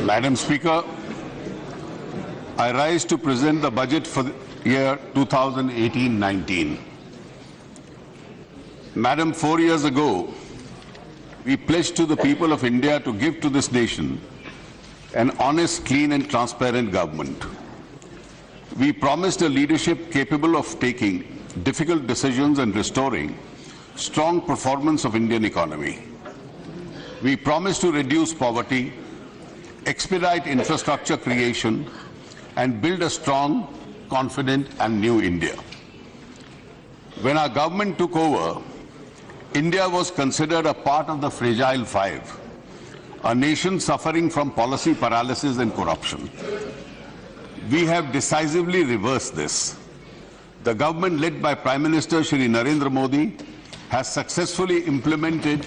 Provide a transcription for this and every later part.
Madam Speaker, I rise to present the budget for the year 2018-19. Madam, 4 years ago, we pledged to the people of India to give to this nation an honest, clean and transparent government. We promised a leadership capable of taking difficult decisions and restoring strong performance of Indian economy. We promised to reduce poverty, expedite infrastructure creation, and build a strong, confident and new India. When our government took over, India was considered a part of the fragile five, a nation suffering from policy paralysis and corruption. We have decisively reversed this. The government led by Prime Minister Shri Narendra Modi has successfully implemented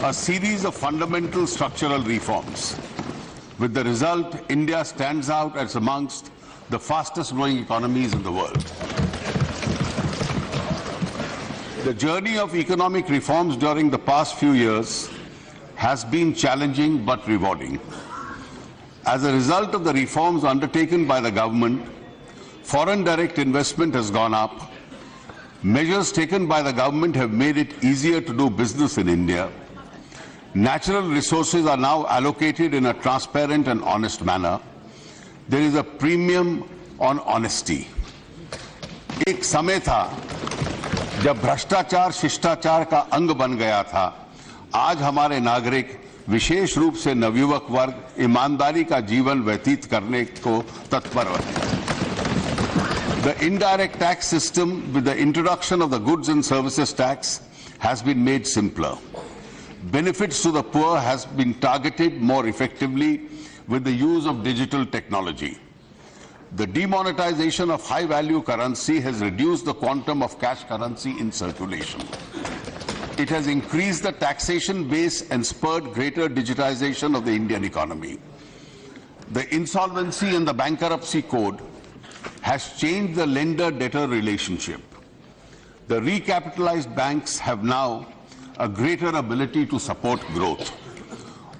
a series of fundamental structural reforms. With the result, India stands out as amongst the fastest growing economies in the world. The journey of economic reforms during the past few years has been challenging but rewarding. As a result of the reforms undertaken by the government, foreign direct investment has gone up. Measures taken by the government have made it easier to do business in India. Natural resources are now allocated in a transparent and honest manner. There is a premium on honesty. एक समय था जब भ्रष्टाचार शिष्टाचार का अंग बन गया था. आज हमारे नागरिक विशेष रूप से नवयुवक वर्ग ईमानदारी का जीवन व्यतीत करने को तत्पर है. The indirect tax system with the introduction of the goods and services tax has been made simpler. Benefits to the poor has been targeted more effectively with the use of digital technology. The demonetization of high-value currency has reduced the quantum of cash currency in circulation. It has increased the taxation base and spurred greater digitization of the Indian economy. The Insolvency and the Bankruptcy Code has changed the lender-debtor relationship. The recapitalized banks have now a greater ability to support growth.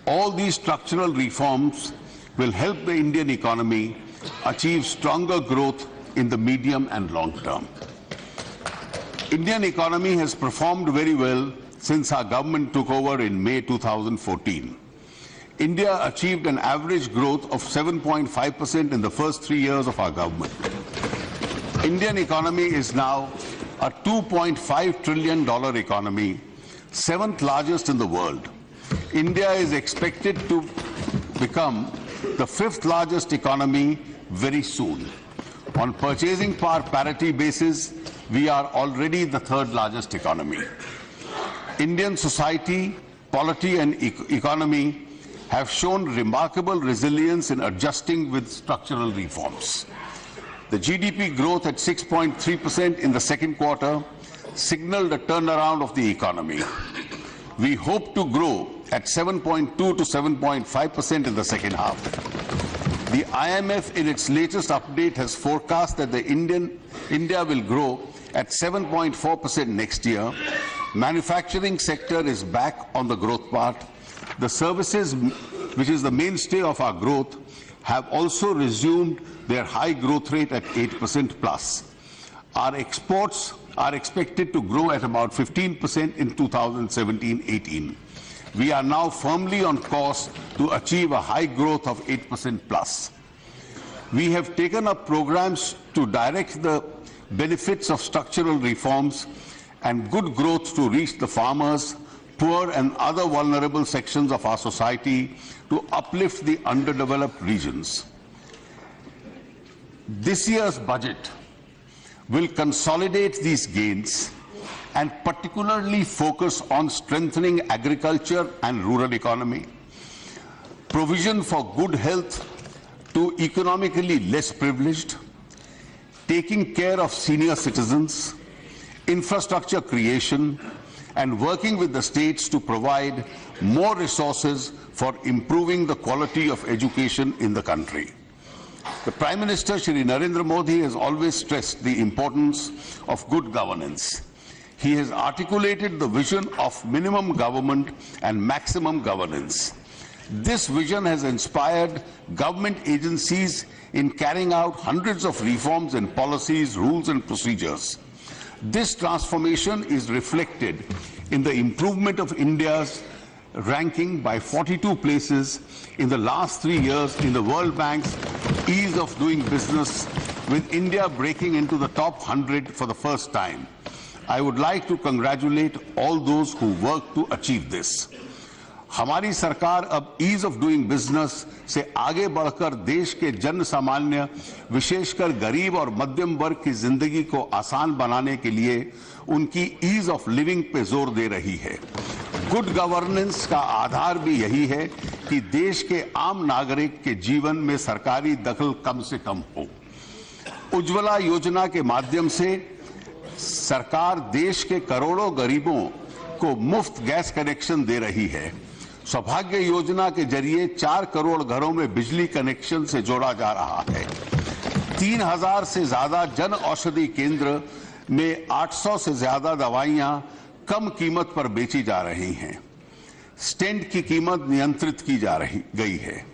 All these structural reforms will help the Indian economy achieve stronger growth in the medium and long term. Indian economy has performed very well since our government took over in May 2014. India achieved an average growth of 7.5% in the first 3 years of our government. Indian economy is now a $2.5 trillion economy, 7th largest in the world. India is expected to become the 5th largest economy very soon. On purchasing power parity basis, we are already the 3rd largest economy. Indian society, polity and economy have shown remarkable resilience in adjusting with structural reforms. The GDP growth at 6.3% in the second quarter signaled a turnaround of the economy. We hope to grow at 7.2 to 7.5% in the second half. The IMF in its latest update has forecast that India will grow at 7.4% next year. Manufacturing sector is back on the growth path. The services, which is the mainstay of our growth, have also resumed their high growth rate at 8% plus. Our exports are expected to grow at about 15% in 2017-18. We are now firmly on course to achieve a high growth of 8% plus. We have taken up programs to direct the benefits of structural reforms and good growth to reach the farmers, poor and other vulnerable sections of our society to uplift the underdeveloped regions. This year's budget will consolidate these gains and particularly focus on strengthening agriculture and rural economy, provision for good health to economically less privileged, taking care of senior citizens, infrastructure creation, and working with the states to provide more resources for improving the quality of education in the country. The Prime Minister, Shri Narendra Modi, has always stressed the importance of good governance. He has articulated the vision of minimum government and maximum governance. This vision has inspired government agencies in carrying out hundreds of reforms in policies, rules and procedures. This transformation is reflected in the improvement of India's ranking by 42 places in the last 3 years in the World Bank's Ease of Doing Business, with India breaking into the top 100 for the first time. I would like to congratulate all those who worked to achieve this. हमारी सरकार अब ease of doing business से आगे बढ़कर देश के जन सामान्य, विशेषकर गरीब और मध्यम वर्ग की जिंदगी को आसान बनाने के लिए उनकी ईज ऑफ लिविंग पे जोर दे रही है। गुड गवर्नेंस का आधार भी यही है कि देश के आम नागरिक के जीवन में सरकारी दखल कम से कम हो। उज्ज्वला योजना के माध्यम से सरकार देश के करोड़ों गरीबों को मुफ्त गैस कनेक्शन दे रही है। सौभाग्य योजना के जरिए 4 करोड़ घरों में बिजली कनेक्शन से जोड़ा जा रहा है। 3000 से ज्यादा जन औषधि केंद्र में 800 से ज्यादा दवाइयां कम कीमत पर बेची जा रही हैं। स्टेंट की कीमत नियंत्रित की जा गई है।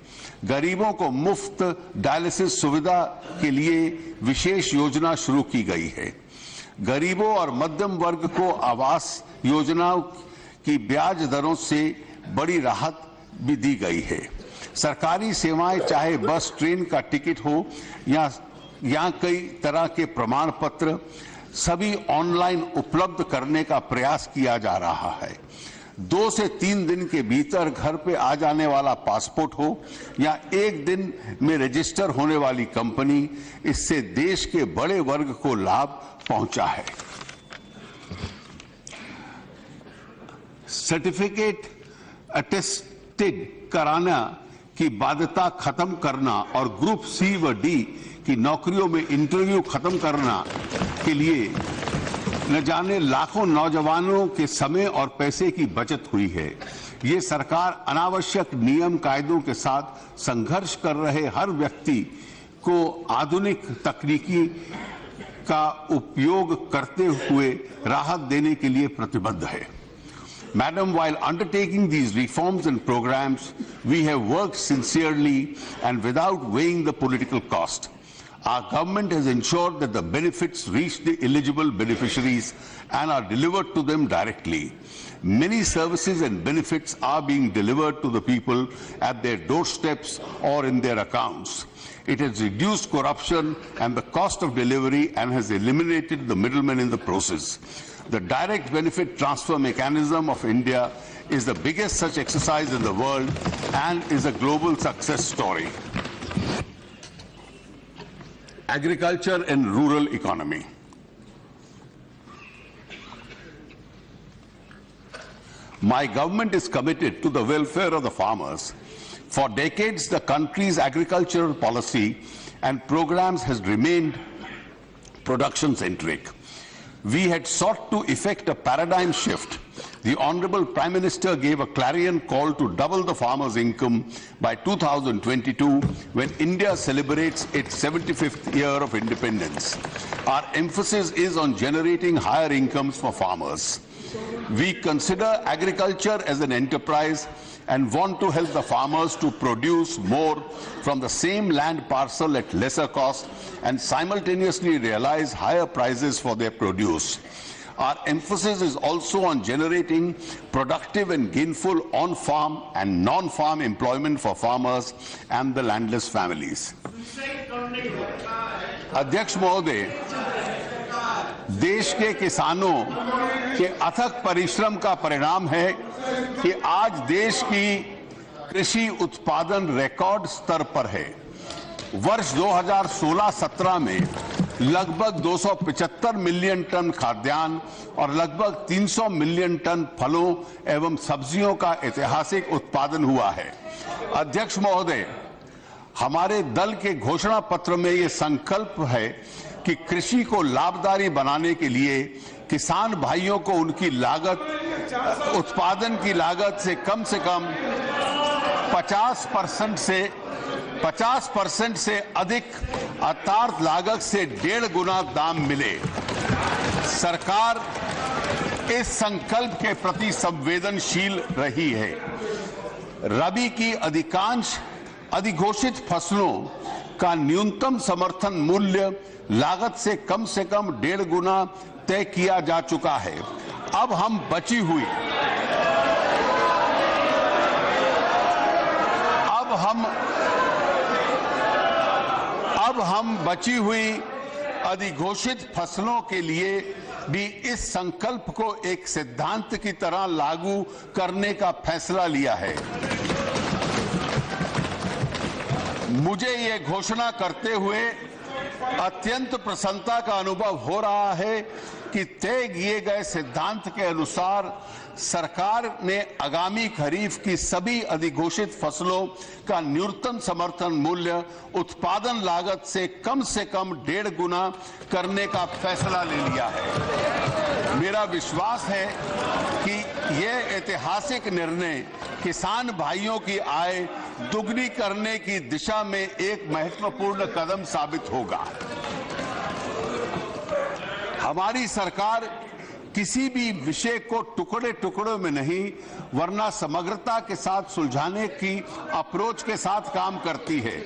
गरीबों को मुफ्त डायलिसिस सुविधा के लिए विशेष योजना शुरू की गई है। गरीबों और मध्यम वर्ग को आवास योजनाओं की ब्याज दरों से बड़ी राहत भी दी गई है। सरकारी सेवाएं चाहे बस ट्रेन का टिकट हो या कई तरह के प्रमाण पत्र, सभी ऑनलाइन उपलब्ध करने का प्रयास किया जा रहा है। 2 से 3 दिन के भीतर घर पे आ जाने वाला पासपोर्ट हो या 1 दिन में रजिस्टर होने वाली कंपनी, इससे देश के बड़े वर्ग को लाभ पहुंचा है। सर्टिफिकेट अटेस्टेड कराना की बाध्यता खत्म करना और ग्रुप सी व डी की नौकरियों में इंटरव्यू खत्म करना के लिए न जाने लाखों नौजवानों के समय और पैसे की बचत हुई है। ये सरकार अनावश्यक नियम कायदों के साथ संघर्ष कर रहे हर व्यक्ति को आधुनिक तकनीकी का उपयोग करते हुए राहत देने के लिए प्रतिबद्ध है। Madam, while undertaking these reforms and programs, we have worked sincerely and without weighing the political cost. Our government has ensured that the benefits reach the eligible beneficiaries and are delivered to them directly. Many services and benefits are being delivered to the people at their doorsteps or in their accounts. It has reduced corruption and the cost of delivery and has eliminated the middlemen in the process. The direct benefit transfer mechanism of India is the biggest such exercise in the world and is a global success story. Agriculture and rural economy. My government is committed to the welfare of the farmers. For decades, the country's agricultural policy and programs has remained production-centric. We had sought to effect a paradigm shift. The Honorable Prime Minister gave a clarion call to double the farmers' income by 2022, when India celebrates its 75th year of independence. Our emphasis is on generating higher incomes for farmers. We consider agriculture as an enterprise and want to help the farmers to produce more from the same land parcel at lesser cost and simultaneously realize higher prices for their produce. Our emphasis is also on generating productive and gainful on-farm and non-farm employment for farmers and the landless families. अध्यक्ष महोदय, देश के किसानों के अथक परिश्रम का परिणाम है कि आज देश की कृषि उत्पादन रिकॉर्ड स्तर पर है। वर्ष 2016-17 में लगभग 275 मिलियन टन खाद्यान्न और लगभग 300 मिलियन टन फलों एवं सब्जियों का ऐतिहासिक उत्पादन हुआ है। अध्यक्ष महोदय, हमारे दल के घोषणा पत्र में ये संकल्प है कि कृषि को लाभदायी बनाने के लिए किसान भाइयों को उनकी लागत, उत्पादन की लागत से कम 50% से अधिक अर्थात लागत से 1.5 गुना दाम मिले। सरकार इस संकल्प के प्रति संवेदनशील रही है। रबी की अधिकांश अधिघोषित फसलों का न्यूनतम समर्थन मूल्य लागत से कम 1.5 गुना तय किया जा चुका है। अब हम बची हुई अधिघोषित फसलों के लिए भी इस संकल्प को एक सिद्धांत की तरह लागू करने का फैसला लिया है। मुझे ये घोषणा करते हुए अत्यंत प्रसन्नता का अनुभव हो रहा है कि तय किए गए सिद्धांत के अनुसार सरकार ने आगामी खरीफ की सभी अधिघोषित फसलों का न्यूनतम समर्थन मूल्य उत्पादन लागत से कम 1.5 गुना करने का फैसला ले लिया है। मेरा विश्वास है कि यह ऐतिहासिक निर्णय किसान भाइयों की आय दुगनी करने की दिशा में एक महत्वपूर्ण कदम साबित होगा। हमारी सरकार किसी भी विषय को टुकड़े टुकड़ों में नहीं वरना समग्रता के साथ सुलझाने की अप्रोच के साथ काम करती है।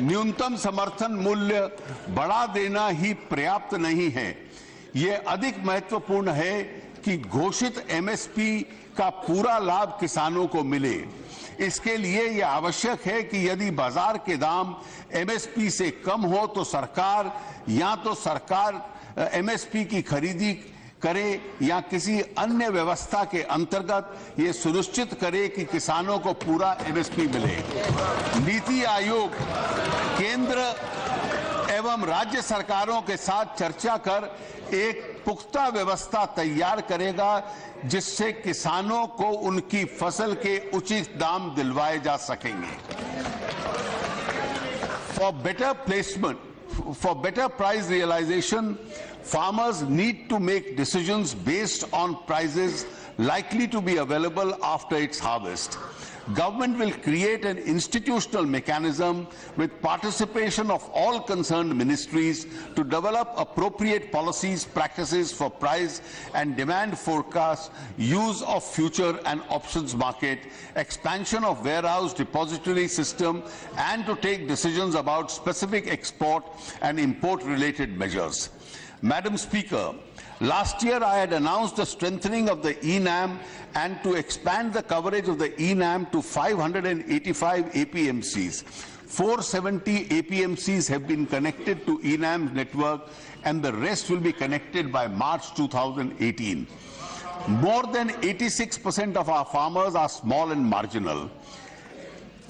न्यूनतम समर्थन मूल्य बढ़ा देना ही पर्याप्त नहीं है। ये अधिक महत्वपूर्ण है कि घोषित एमएसपी का पूरा लाभ किसानों को मिले। इसके लिए यह आवश्यक है कि यदि बाजार के दाम एमएसपी से कम हो तो सरकार एमएसपी की खरीदी करे या किसी अन्य व्यवस्था के अंतर्गत ये सुनिश्चित करे कि किसानों को पूरा एमएसपी मिले। नीति आयोग केंद्र एवं राज्य सरकारों के साथ चर्चा कर एक पुख्ता व्यवस्था तैयार करेगा जिससे किसानों को उनकी फसल के उचित दाम दिलवाए जा सकेंगे। For better price realization, farmers need to make decisions based on prices likely to be available after its harvest. Government will create an institutional mechanism with participation of all concerned ministries to develop appropriate policies, practices for price and demand forecast, use of future and options market, expansion of warehouse depository system, and to take decisions about specific export and import related measures. Madam Speaker, last year I had announced the strengthening of the ENAM and to expand the coverage of the ENAM to 585 APMCs. 470 APMCs have been connected to ENAM's network and the rest will be connected by March 2018. More than 86% of our farmers are small and marginal.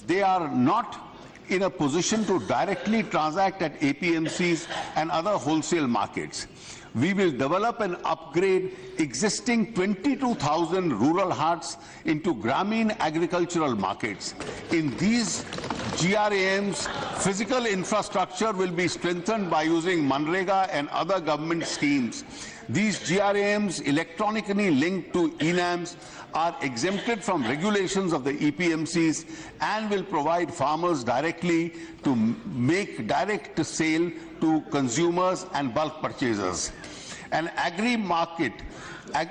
They are not in a position to directly transact at APMCs and other wholesale markets. We will develop and upgrade existing 22,000 rural hats into Grameen agricultural markets. In these GRAMs, physical infrastructure will be strengthened by using Manrega and other government schemes. These GRAMs, electronically linked to ENAMs, are exempted from regulations of the EPMCs and will provide farmers directly to make direct sale to consumers and bulk purchasers. An agri-market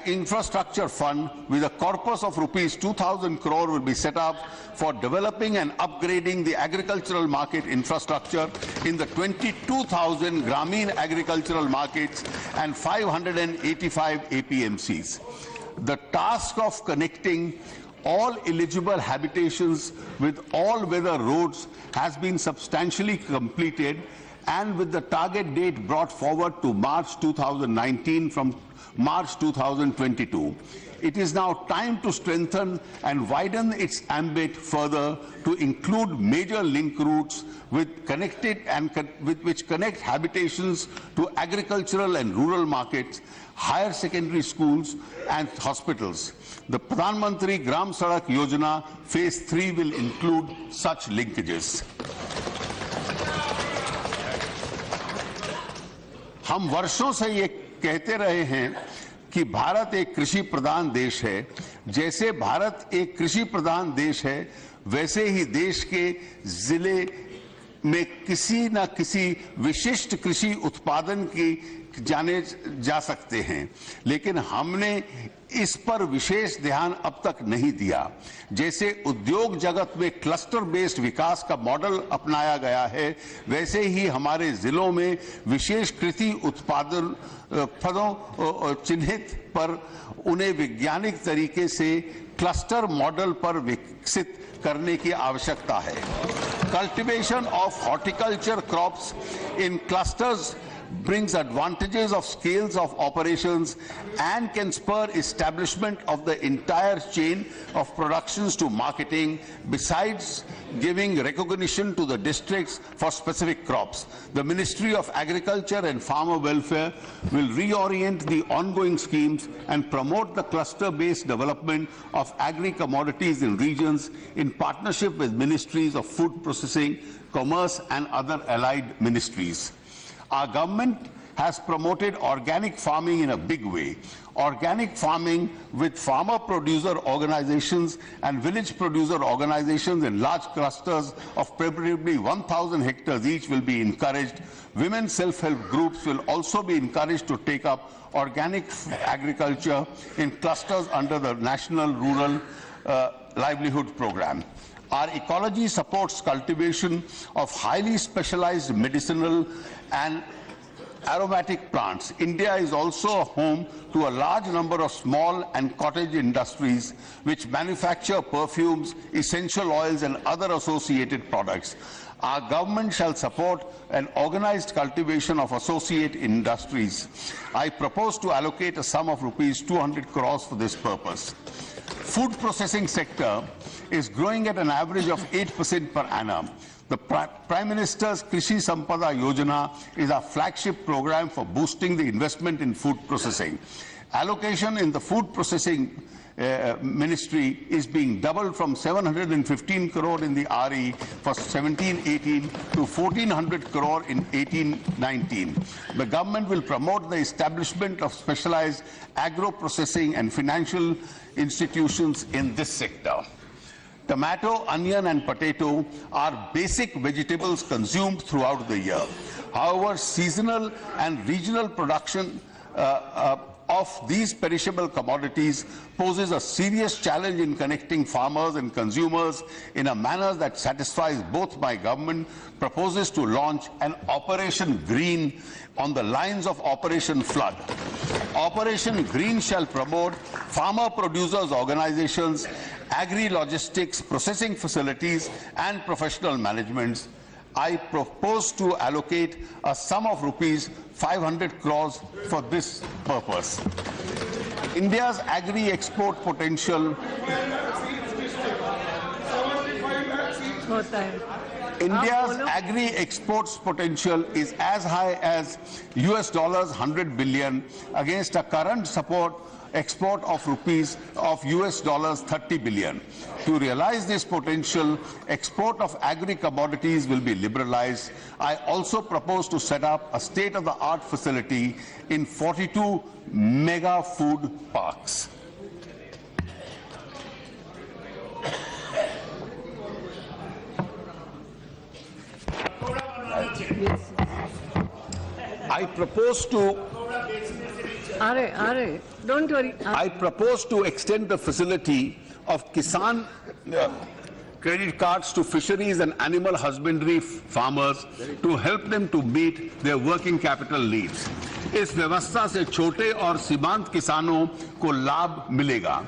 infrastructure fund with a corpus of rupees 2,000 crore will be set up for developing and upgrading the agricultural market infrastructure in the 22,000 Grameen agricultural markets and 585 APMCs. The task of connecting all eligible habitations with all weather roads has been substantially completed, and with the target date brought forward to March 2019 from March 2022. It is now time to strengthen and widen its ambit further to include major link routes which connect habitations to agricultural and rural markets, higher secondary schools and hospitals. The Pradhan Mantri Gram Sadak Yojana Phase 3 will include such linkages. हम वर्षों से ये कहते रहे हैं कि भारत एक कृषि प्रधान देश है। जैसे भारत एक कृषि प्रधान देश है, वैसे ही देश के जिले में किसी न किसी विशिष्ट कृषि उत्पादन जाने जा सकते हैं, लेकिन हमने इस पर विशेष ध्यान अब तक नहीं दिया। जैसे उद्योग जगत में क्लस्टर बेस्ड विकास का मॉडल अपनाया गया है, वैसे ही हमारे जिलों में विशेष कृषि उत्पादन पदों चिन्हित पर उन्हें वैज्ञानिक तरीके से क्लस्टर मॉडल पर विकसित करने की आवश्यकता है। Cultivation of horticulture crops in clusters brings advantages of scales of operations and can spur establishment of the entire chain of productions to marketing, besides giving recognition to the districts for specific crops. The Ministry of Agriculture and Farmer Welfare will reorient the ongoing schemes and promote the cluster-based development of agri-commodities in regions in partnership with ministries of food processing, commerce and other allied ministries. Our government has promoted organic farming in a big way. Organic farming with farmer-producer organizations and village producer organizations in large clusters of preferably 1,000 hectares each will be encouraged. Women self-help groups will also be encouraged to take up organic agriculture in clusters under the National Rural Livelihood Program. Our ecology supports cultivation of highly specialized medicinal and aromatic plants. India is also a home to a large number of small and cottage industries which manufacture perfumes, essential oils and other associated products. Our government shall support an organized cultivation of associate industries. I propose to allocate a sum of rupees 200 crores for this purpose. Food processing sector is growing at an average of 8% per annum. The Prime Minister's Krishi Sampada Yojana is our flagship program for boosting the investment in food processing. Allocation in the food processing ministry is being doubled from 715 crore in the RE for 17-18 to 1400 crore in 18-19. The government will promote the establishment of specialized agro-processing and financial institutions in this sector. Tomato, onion and potato are basic vegetables consumed throughout the year. However, seasonal and regional production of these perishable commodities poses a serious challenge in connecting farmers and consumers in a manner that satisfies both. My government proposes to launch an Operation Green on the lines of Operation Flood. Operation Green shall promote farmer producers organizations, agri-logistics, processing facilities and professional managements. I propose to allocate a sum of rupees 500 crores for this purpose. India's agri-export potential agri-exports potential is as high as US $100 billion against a current export of US $30 billion. To realize this potential, export of agri-commodities will be liberalized. I also propose to set up a state-of-the-art facility in 42 mega food parks. I propose to don't worry. I propose to extend the facility of Kisan credit cards to fisheries and animal husbandry farmers to help them to meet their working capital needs. इस व्यवस्था से छोटे और सीमांत किसानों को लाभ मिलेगा.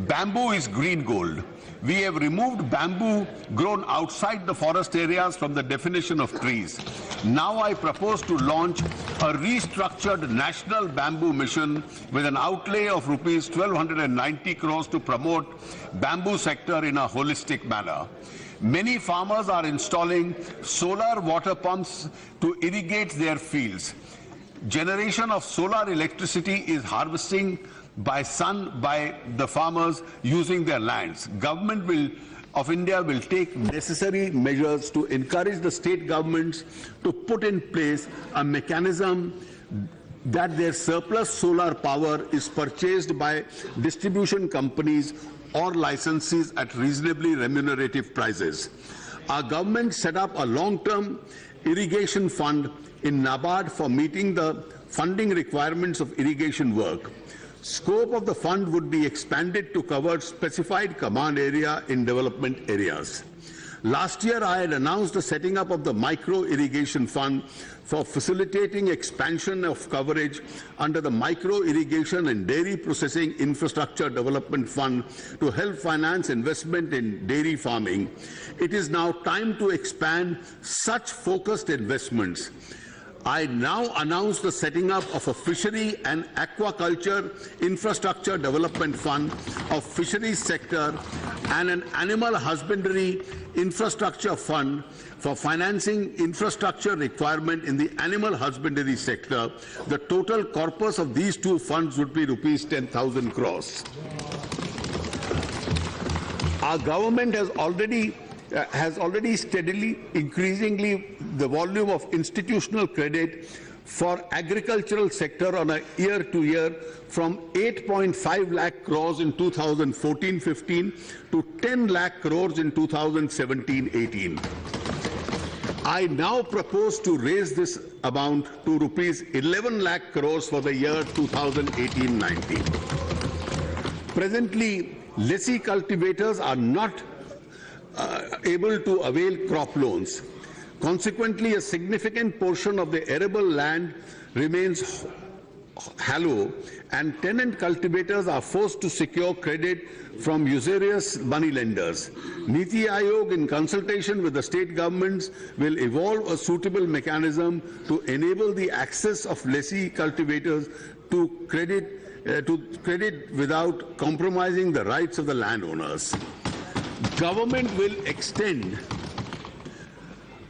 Bamboo is green gold. We have removed bamboo grown outside the forest areas from the definition of trees. Now I propose to launch a restructured national bamboo mission with an outlay of rupees 1290 crores to promote bamboo sector in a holistic manner. Many farmers are installing solar water pumps to irrigate their fields. Generation of solar electricity is harvesting by sun by the farmers using their lands. Government of India will take necessary measures to encourage the state governments to put in place a mechanism that their surplus solar power is purchased by distribution companies or licensees at reasonably remunerative prices. Our government set up a long-term irrigation fund in NABARD for meeting the funding requirements of irrigation work. Scope of the fund would be expanded to cover specified command area in development areas. Last year, I had announced the setting up of the Micro Irrigation Fund for facilitating expansion of coverage under the Micro Irrigation and Dairy Processing Infrastructure Development Fund to help finance investment in dairy farming. It is now time to expand such focused investments. I now announce the setting up of a Fishery and Aquaculture Infrastructure Development Fund of Fisheries sector and an Animal Husbandry Infrastructure Fund for financing infrastructure requirement in the animal husbandry sector. The total corpus of these two funds would be rupees 10,000 crores. Our government has already steadily increasingly the volume of institutional credit for agricultural sector on a year-to-year from 8.5 lakh crores in 2014-15 to 10 lakh crores in 2017-18. I now propose to raise this amount to rupees 11 lakh crores for the year 2018-19. Presently, lessee cultivators are not able to avail crop loans. Consequently, a significant portion of the arable land remains fallow, and tenant cultivators are forced to secure credit from usurious moneylenders. Niti Aayog, in consultation with the state governments, will evolve a suitable mechanism to enable the access of lessee cultivators to credit without compromising the rights of the landowners. Government will extend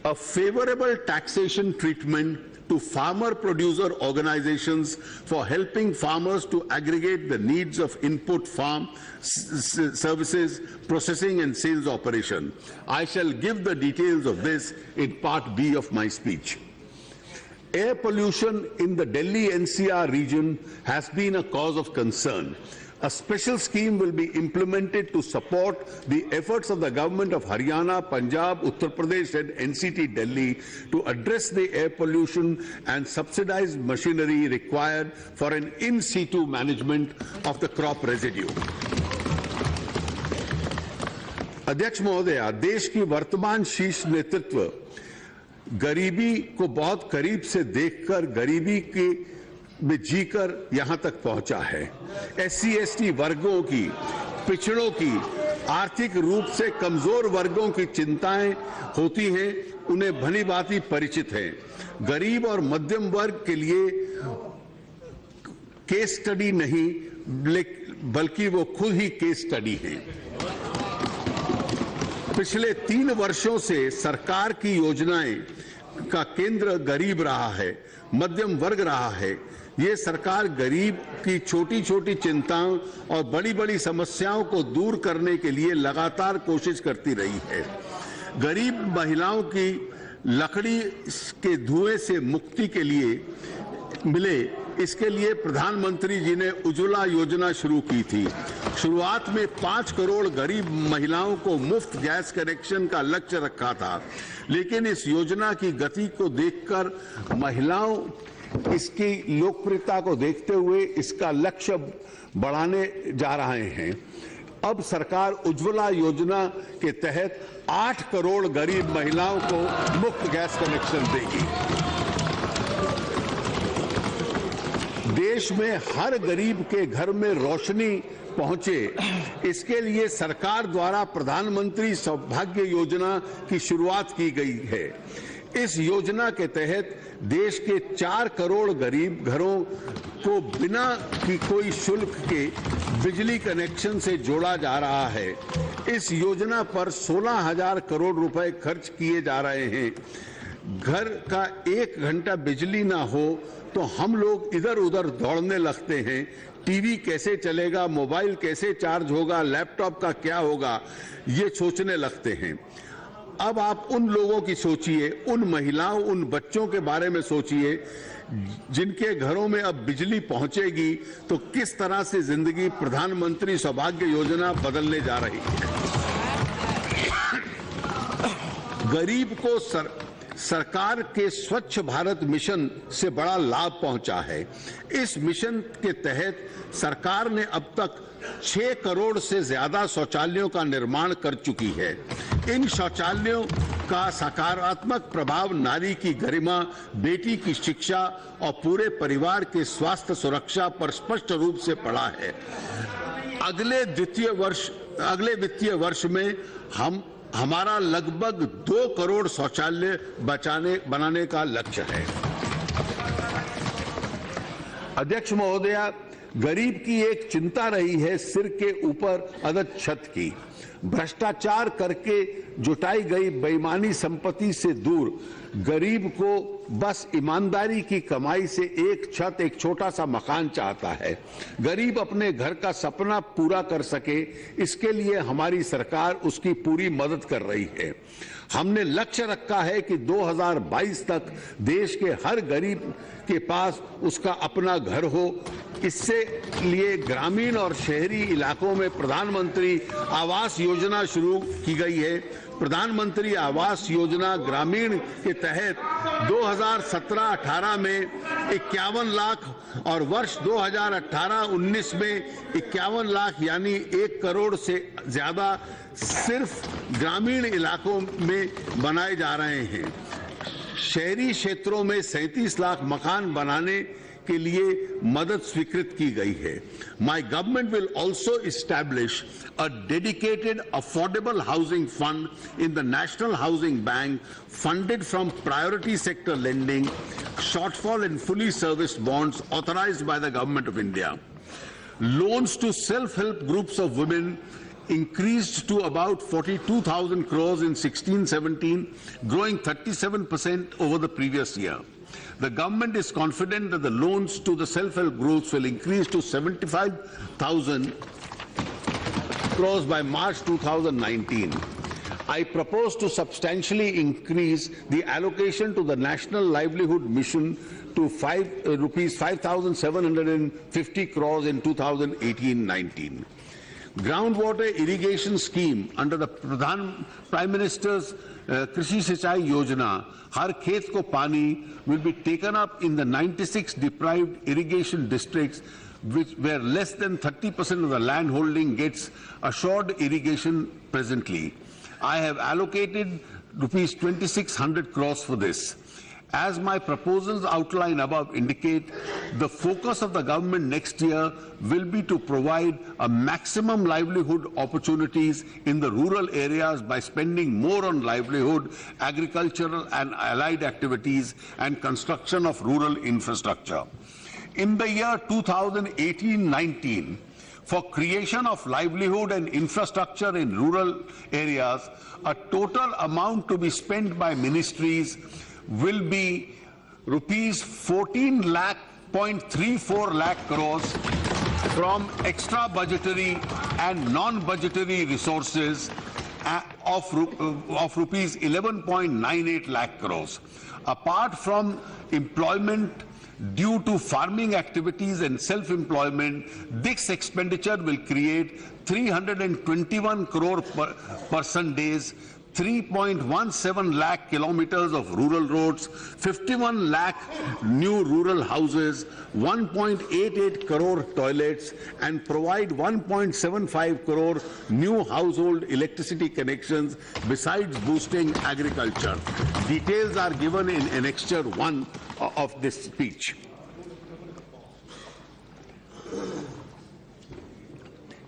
a favorable taxation treatment to farmer-producer organizations for helping farmers to aggregate the needs of input farm services, processing and sales operation. I shall give the details of this in part B of my speech. Air pollution in the Delhi NCR region has been a cause of concern. A special scheme will be implemented to support the efforts of the government of Haryana, Punjab, Uttar Pradesh and NCT Delhi to address the air pollution and subsidize machinery required for an in-situ management of the crop residue. अध्यक्ष महोदया, देश की वर्तमान शीर्ष नेतृत्व गरीबी को बहुत करीब से देखकर गरीबी के में जीकर यहां तक पहुंचा है। SC/ST वर्गों की, पिछड़ों की, आर्थिक रूप से कमजोर वर्गों की चिंताएं होती हैं, उन्हें भली भांति परिचित हैं। गरीब और मध्यम वर्ग के लिए केस स्टडी नहीं, बल्कि वो खुद ही केस स्टडी हैं। पिछले 3 वर्षों से सरकार की योजनाएं का केंद्र गरीब रहा है, मध्यम वर्ग रहा है। ये सरकार गरीब की छोटी छोटी चिंताओं और बड़ी बड़ी समस्याओं को दूर करने के लिए लगातार कोशिश करती रही है। गरीब महिलाओं की लकड़ी के धुएं से मुक्ति के लिए मिले, इसके लिए प्रधानमंत्री जी ने उज्ज्वला योजना शुरू की थी। शुरुआत में 5 करोड़ गरीब महिलाओं को मुफ्त गैस कनेक्शन का लक्ष्य रखा था, लेकिन इस योजना की गति को देखकर महिलाओं इसकी लोकप्रियता को देखते हुए इसका लक्ष्य बढ़ाने जा रहे हैं। अब सरकार उज्ज्वला योजना के तहत 8 करोड़ गरीब महिलाओं को मुफ्त गैस कनेक्शन देगी। देश में हर गरीब के घर में रोशनी पहुंचे, इसके लिए सरकार द्वारा प्रधानमंत्री सौभाग्य योजना की शुरुआत की गई है। इस योजना के तहत देश के 4 करोड़ गरीब घरों को बिना की कोई शुल्क के बिजली कनेक्शन से जोड़ा जा रहा है। इस योजना पर 16,000 करोड़ रुपए खर्च किए जा रहे हैं। घर का 1 घंटा बिजली ना हो तो हम लोग इधर उधर दौड़ने लगते हैं। टीवी कैसे चलेगा, मोबाइल कैसे चार्ज होगा, लैपटॉप का क्या होगा, ये सोचने लगते हैं। अब आप उन लोगों की सोचिए, उन महिलाओं, उन बच्चों के बारे में सोचिए जिनके घरों में अब बिजली पहुंचेगी तो किस तरह से जिंदगी प्रधानमंत्री सौभाग्य योजना बदलने जा रही है। गरीब को सरकार के स्वच्छ भारत मिशन से बड़ा लाभ पहुंचा है। इस मिशन के तहत सरकार ने अब तक 6 करोड़ से ज्यादा शौचालयों का निर्माण कर चुकी है। इन शौचालयों का सकारात्मक प्रभाव नारी की गरिमा, बेटी की शिक्षा और पूरे परिवार के स्वास्थ्य सुरक्षा पर स्पष्ट रूप से पड़ा है। अगले वित्तीय वर्ष में हमारा लगभग 2 करोड़ शौचालय बनाने का लक्ष्य है। अध्यक्ष महोदया, गरीब की एक चिंता रही है सिर के ऊपर अदद छत की। भ्रष्टाचार करके जुटाई गई बेईमानी संपत्ति से दूर गरीब को बस ईमानदारी की कमाई से एक छत, एक छोटा सा मकान चाहता है। गरीब अपने घर का सपना पूरा कर सके, इसके लिए हमारी सरकार उसकी पूरी मदद कर रही है। हमने लक्ष्य रखा है कि 2022 तक देश के हर गरीब के पास उसका अपना घर हो। इससे लिए ग्रामीण और शहरी इलाकों में प्रधानमंत्री आवास योजना शुरू की गई है। प्रधानमंत्री आवास योजना ग्रामीण के तहत 2017-18 में 51 लाख और वर्ष 2018-19 में 51 लाख यानी 1 करोड़ से ज्यादा सिर्फ ग्रामीण इलाकों में बनाए जा रहे हैं। शहरी क्षेत्रों में 37 लाख मकान बनाने के लिए मदद स्वीकृत की गई है। My government will also establish a dedicated affordable housing fund in the National Housing Bank, funded from priority sector lending, shortfall and fully serviced bonds authorized by the Government of India. Loans to self-help groups of women increased to about 42,000 crores in 16-17, growing 37% over the previous year. The government is confident that the loans to the self-help groups will increase to 75,000 crores by March 2019. I propose to substantially increase the allocation to the National Livelihood Mission to rupees 5,750 crores in 2018-19. Groundwater irrigation scheme under the Prime Minister's Krishi Sinchai Yojana, Har Khet Ko Pani, will be taken up in the 96 deprived irrigation districts where less than 30% of the land holding gets assured irrigation presently. I have allocated rupees 2,600 crores for this. As my proposals outlined above indicate, the focus of the government next year will be to provide a maximum livelihood opportunities in the rural areas by spending more on livelihood, agricultural and allied activities, and construction of rural infrastructure. In the year 2018-19, for creation of livelihood and infrastructure in rural areas, a total amount to be spent by ministries will be rupees 14.34 lakh crores from extra budgetary and non-budgetary resources of rupees 11.98 lakh crores. Apart from employment due to farming activities and self-employment, this expenditure will create 321 crore person days, 3.17 lakh kilometers of rural roads, 51 lakh new rural houses, 1.88 crore toilets, and provide 1.75 crore new household electricity connections, besides boosting agriculture. Details are given in Annexure 1 of this speech.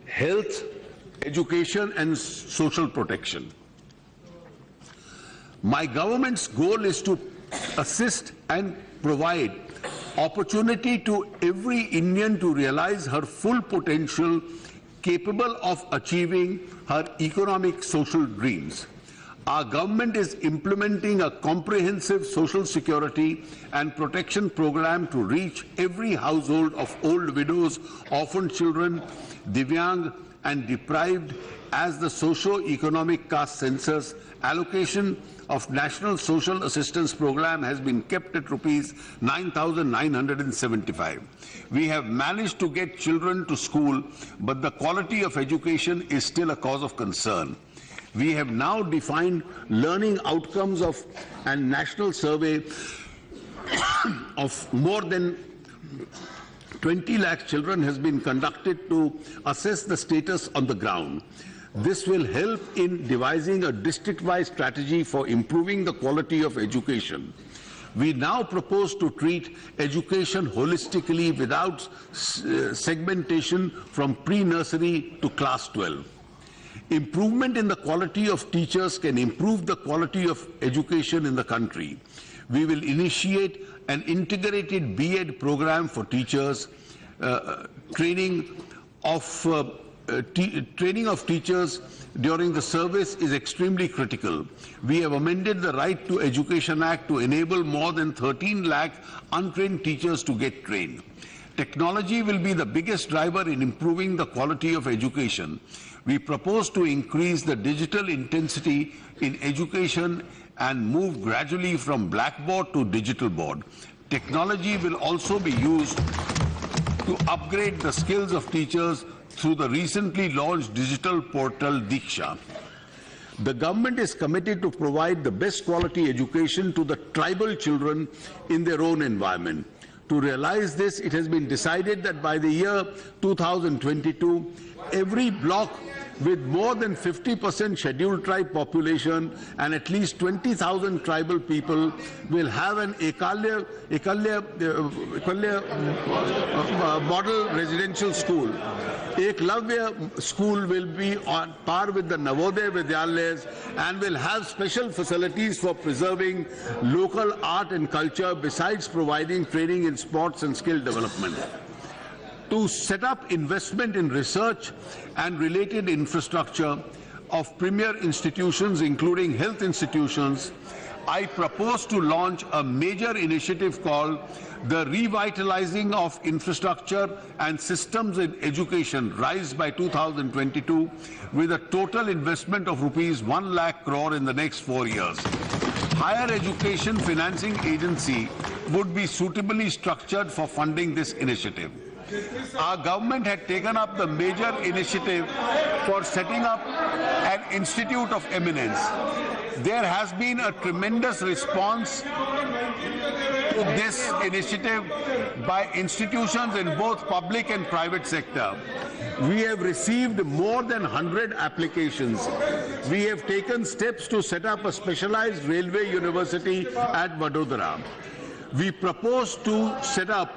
Health, education, and social protection. My government's goal is to assist and provide opportunity to every Indian to realize her full potential, capable of achieving her economic social dreams. Our government is implementing a comprehensive social security and protection program to reach every household of old widows, orphan children, Divyang and deprived as the socio-economic caste census. Allocation of National Social Assistance Program has been kept at rupees 9,975. We have managed to get children to school, but the quality of education is still a cause of concern. We have now defined learning outcomes of and national survey of more than 20 lakh children has been conducted to assess the status on the ground. This will help in devising a district-wide strategy for improving the quality of education. We now propose to treat education holistically without segmentation from pre-nursery to class 12. Improvement in the quality of teachers can improve the quality of education in the country. We will initiate an integrated B.Ed program for teachers, training of teachers during the service is extremely critical. We have amended the Right to Education Act to enable more than 13 lakh untrained teachers to get trained. Technology will be the biggest driver in improving the quality of education. We propose to increase the digital intensity in education and move gradually from blackboard to digital board. Technology will also be used to upgrade the skills of teachers through the recently launched digital portal Diksha. The government is committed to provide the best quality education to the tribal children in their own environment. To realize this, it has been decided that by the year 2022, every block with more than 50% scheduled tribe population and at least 20,000 tribal people will have an Ekalya model residential school. Eklavya school will be on par with the Navodaya Vidyalayas and will have special facilities for preserving local art and culture besides providing training in sports and skill development. To set up investment in research and related infrastructure of premier institutions, including health institutions, I propose to launch a major initiative called the Revitalizing of Infrastructure and Systems in Education, RISE by 2022, with a total investment of rupees 1 lakh crore in the next 4 years. Higher Education Financing Agency would be suitably structured for funding this initiative. Our government had taken up the major initiative for setting up an Institute of Eminence. There has been a tremendous response to this initiative by institutions in both public and private sector. We have received more than 100 applications. We have taken steps to set up a specialized railway university at Vadodara. We propose to set up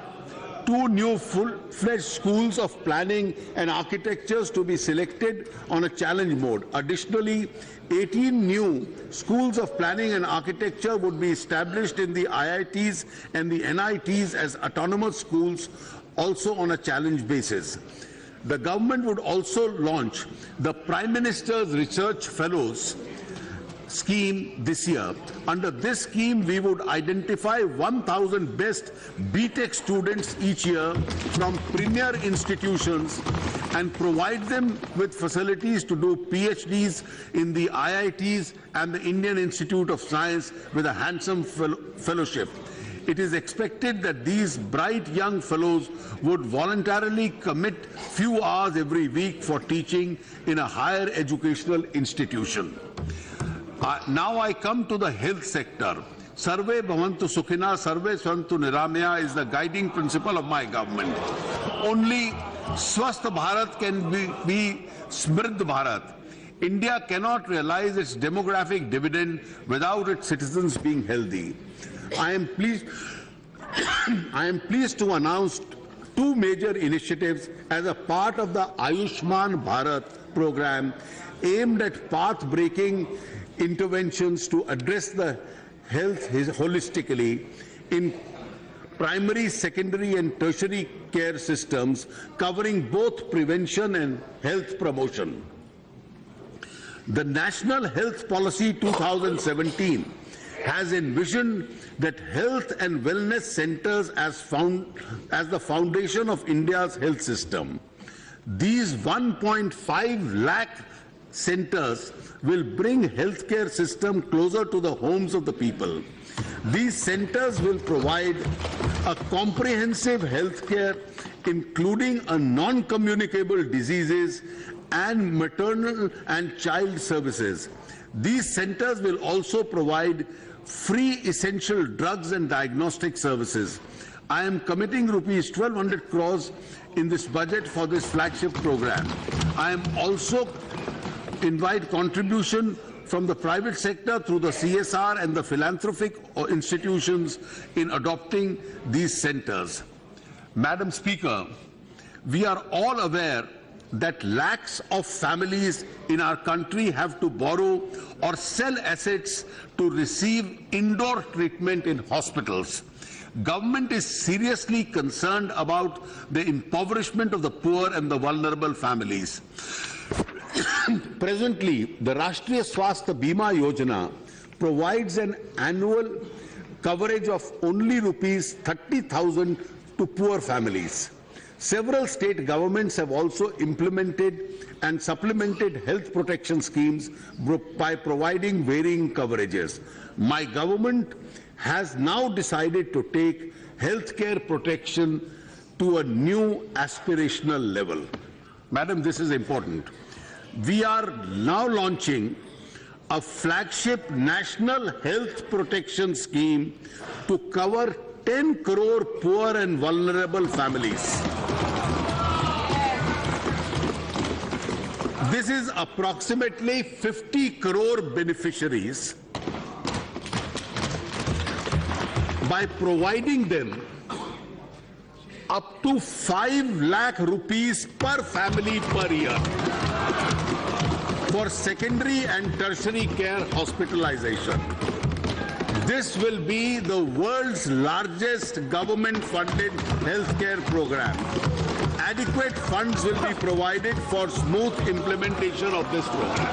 2 new full-fledged schools of planning and architectures to be selected on a challenge mode. Additionally, 18 new schools of planning and architecture would be established in the IITs and the NITs as autonomous schools, also on a challenge basis. The government would also launch the Prime Minister's Research Fellows scheme this year. Under this scheme, we would identify 1,000 best BTech students each year from premier institutions and provide them with facilities to do PhDs in the IITs and the Indian Institute of Science with a handsome fellowship. It is expected that these bright young fellows would voluntarily commit few hours every week for teaching in a higher educational institution. Now I come to the health sector. Sarve bhavantu sukhina, sarve santu niramaya is the guiding principle of my government. Only Swasth Bharat can be Smridh Bharat. India cannot realize its demographic dividend without its citizens being healthy. I am pleased to announce 2 major initiatives as a part of the Ayushman Bharat program aimed at path-breaking interventions to address the health holistically in primary, secondary and tertiary care systems, covering both prevention and health promotion. The National Health Policy 2017 has envisioned that health and wellness centers as the foundation of India's health system. These 1.5 lakh centers will bring healthcare system closer to the homes of the people. These centers will provide a comprehensive healthcare including a non-communicable diseases and maternal and child services. These centers will also provide free essential drugs and diagnostic services. I am committing rupees 1,200 crores in this budget for this flagship program. I am also invite contribution from the private sector through the CSR and the philanthropic institutions in adopting these centers. Madam Speaker, we are all aware that lakhs of families in our country have to borrow or sell assets to receive indoor treatment in hospitals. Government is seriously concerned about the impoverishment of the poor and the vulnerable families. Presently, the Rashtriya Swasthya Bima Yojana provides an annual coverage of only rupees 30,000 to poor families. Several state governments have also implemented and supplemented health protection schemes by providing varying coverages. My government has now decided to take healthcare protection to a new aspirational level. Madam, this is important. We are now launching a flagship national health protection scheme to cover 10 crore poor and vulnerable families. This is approximately 50 crore beneficiaries. By providing them up to 5 lakh rupees per family per year for secondary and tertiary care hospitalization. This will be the world's largest government-funded healthcare program. Adequate funds will be provided for smooth implementation of this program.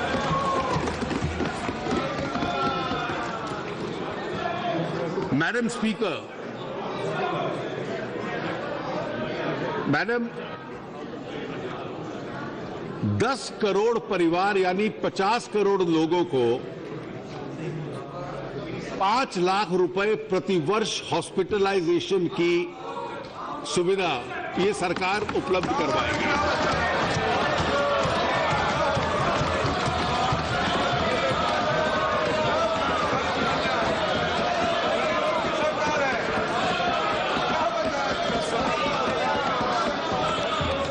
Madam Speaker, Madam, 10 crore परिवार यानी 50 करोड़ लोगों को 5 लाख रुपए प्रति वर्ष hospitalisation की सुविधा ये सरकार उपलब्ध करवाएगी।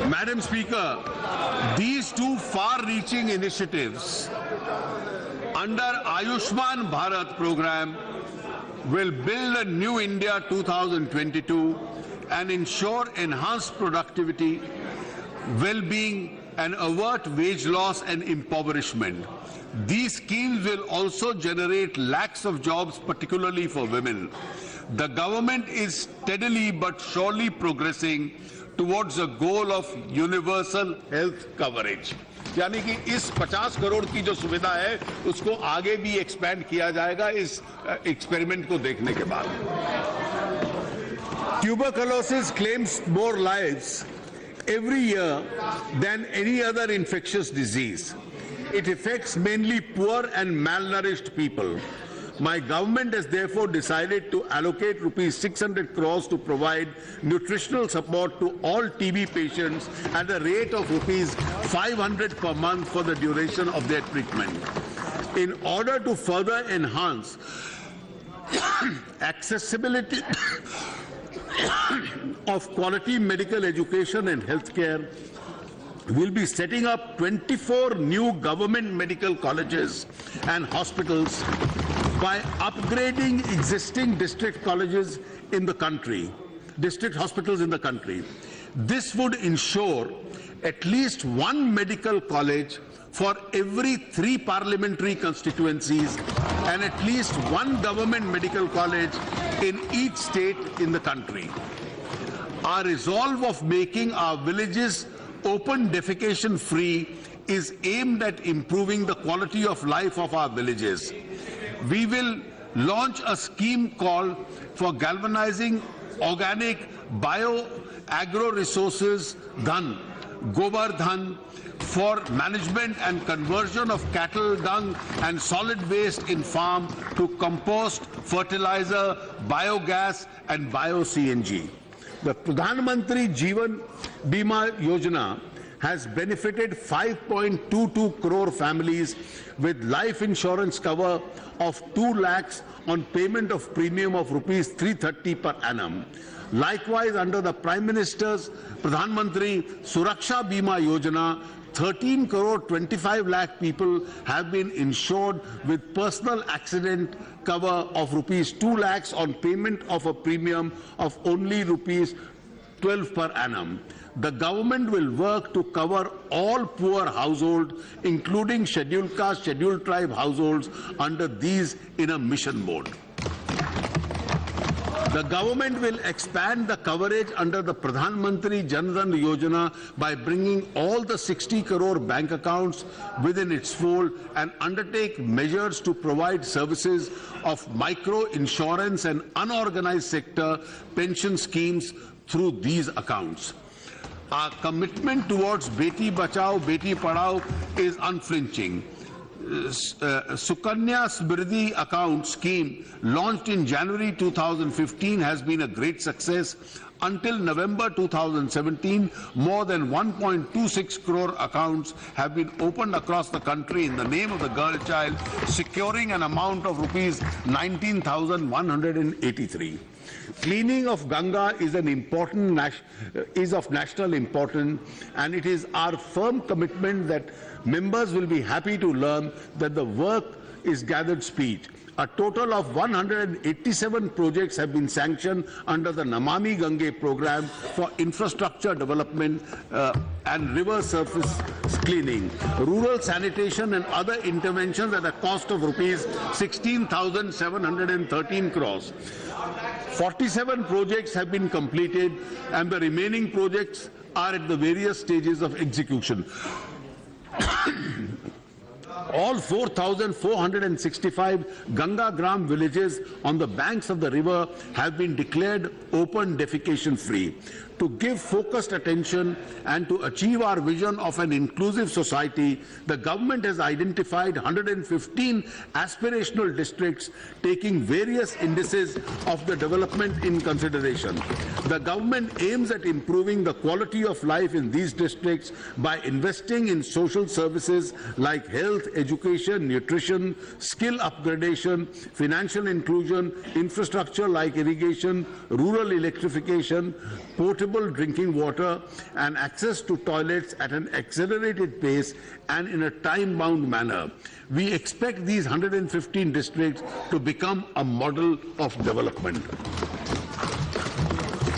Madam Speaker, these two far-reaching initiatives under Ayushman Bharat program will build a new India 2022 and ensure enhanced productivity, well-being and avert wage loss and impoverishment. These schemes will also generate lakhs of jobs, particularly for women. The government is steadily but surely progressing towards a goal of universal health coverage. यानी कि इस 50 करोड़ की जो सुविधा है उसको आगे भी एक्सपेंड किया जाएगा इस एक्सपेरिमेंट को देखने के बाद। Tuberculosis claims more lives every year than any other infectious disease. It affects mainly poor and malnourished people. My government has therefore decided to allocate rupees 600 crores to provide nutritional support to all TB patients at a rate of rupees 500 per month for the duration of their treatment. In order to further enhance accessibility of quality medical education and healthcare, we'll be setting up 24 new government medical colleges and hospitals by upgrading existing district colleges in the country, district hospitals in the country. This would ensure at least one medical college for every 3 parliamentary constituencies and at least one government medical college in each state in the country. Our resolve of making our villages open defecation free is aimed at improving the quality of life of our villages. We will launch a scheme called for galvanizing organic bio-agro resources dhan, Gobar Dhan, for management and conversion of cattle dung and solid waste in farm to compost, fertilizer, biogas and bio-CNG. The Pradhan Mantri Jeevan Bima Yojana has benefited 5.22 crore families with life insurance cover of 2 lakhs on payment of premium of rupees 330 per annum. Likewise, under the Prime Minister's Pradhan Mantri Suraksha Bima Yojana, 13 crore 25 lakh people have been insured with personal accident cover of rupees 2 lakhs on payment of a premium of only rupees 12 per annum. The government will work to cover all poor households, including scheduled caste, scheduled tribe households, under these in a mission mode. The government will expand the coverage under the Pradhan Mantri Jan Dhan Yojana by bringing all the 60 crore bank accounts within its fold and undertake measures to provide services of micro insurance and unorganized sector pension schemes through these accounts. Our commitment towards Beti Bachao, Beti Padhao is unflinching. Sukanya Smriddhi account scheme launched in January 2015 has been a great success. Until November 2017, more than 1.26 crore accounts have been opened across the country in the name of the girl child, securing an amount of rupees 19,183. Cleaning of Ganga is of national importance, and it is our firm commitment that members will be happy to learn that the work is gathered speed. A total of 187 projects have been sanctioned under the Namami Gange program for infrastructure development and river surface cleaning, rural sanitation and other interventions at a cost of rupees 16,713 crores. 47 projects have been completed and the remaining projects are at the various stages of execution. All 4,465 Ganga Gram villages on the banks of the river have been declared open defecation free. To give focused attention and to achieve our vision of an inclusive society, the government has identified 115 aspirational districts, taking various indices of the development in consideration. The government aims at improving the quality of life in these districts by investing in social services like health, education, nutrition, skill upgradation, financial inclusion, infrastructure like irrigation, rural electrification, potable drinking water, and access to toilets at an accelerated pace and in a time-bound manner. We expect these 115 districts to become a model of development.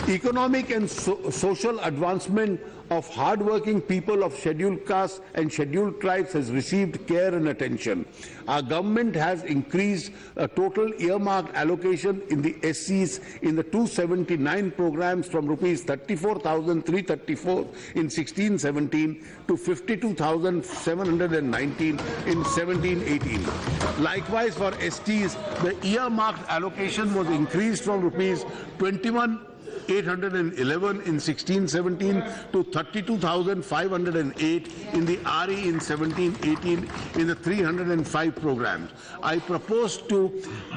Economic and social advancement of hard-working people of scheduled castes and scheduled tribes has received care and attention. Our government has increased a total earmarked allocation in the SCs in the 279 programs from rupees 34,334 in 16-17 to 52,719 in 17-18. Likewise, for STs, the earmarked allocation was increased from rupees 21,811 in 16-17 to 32,508 in the RE in 17-18 in the 305 programs. I propose to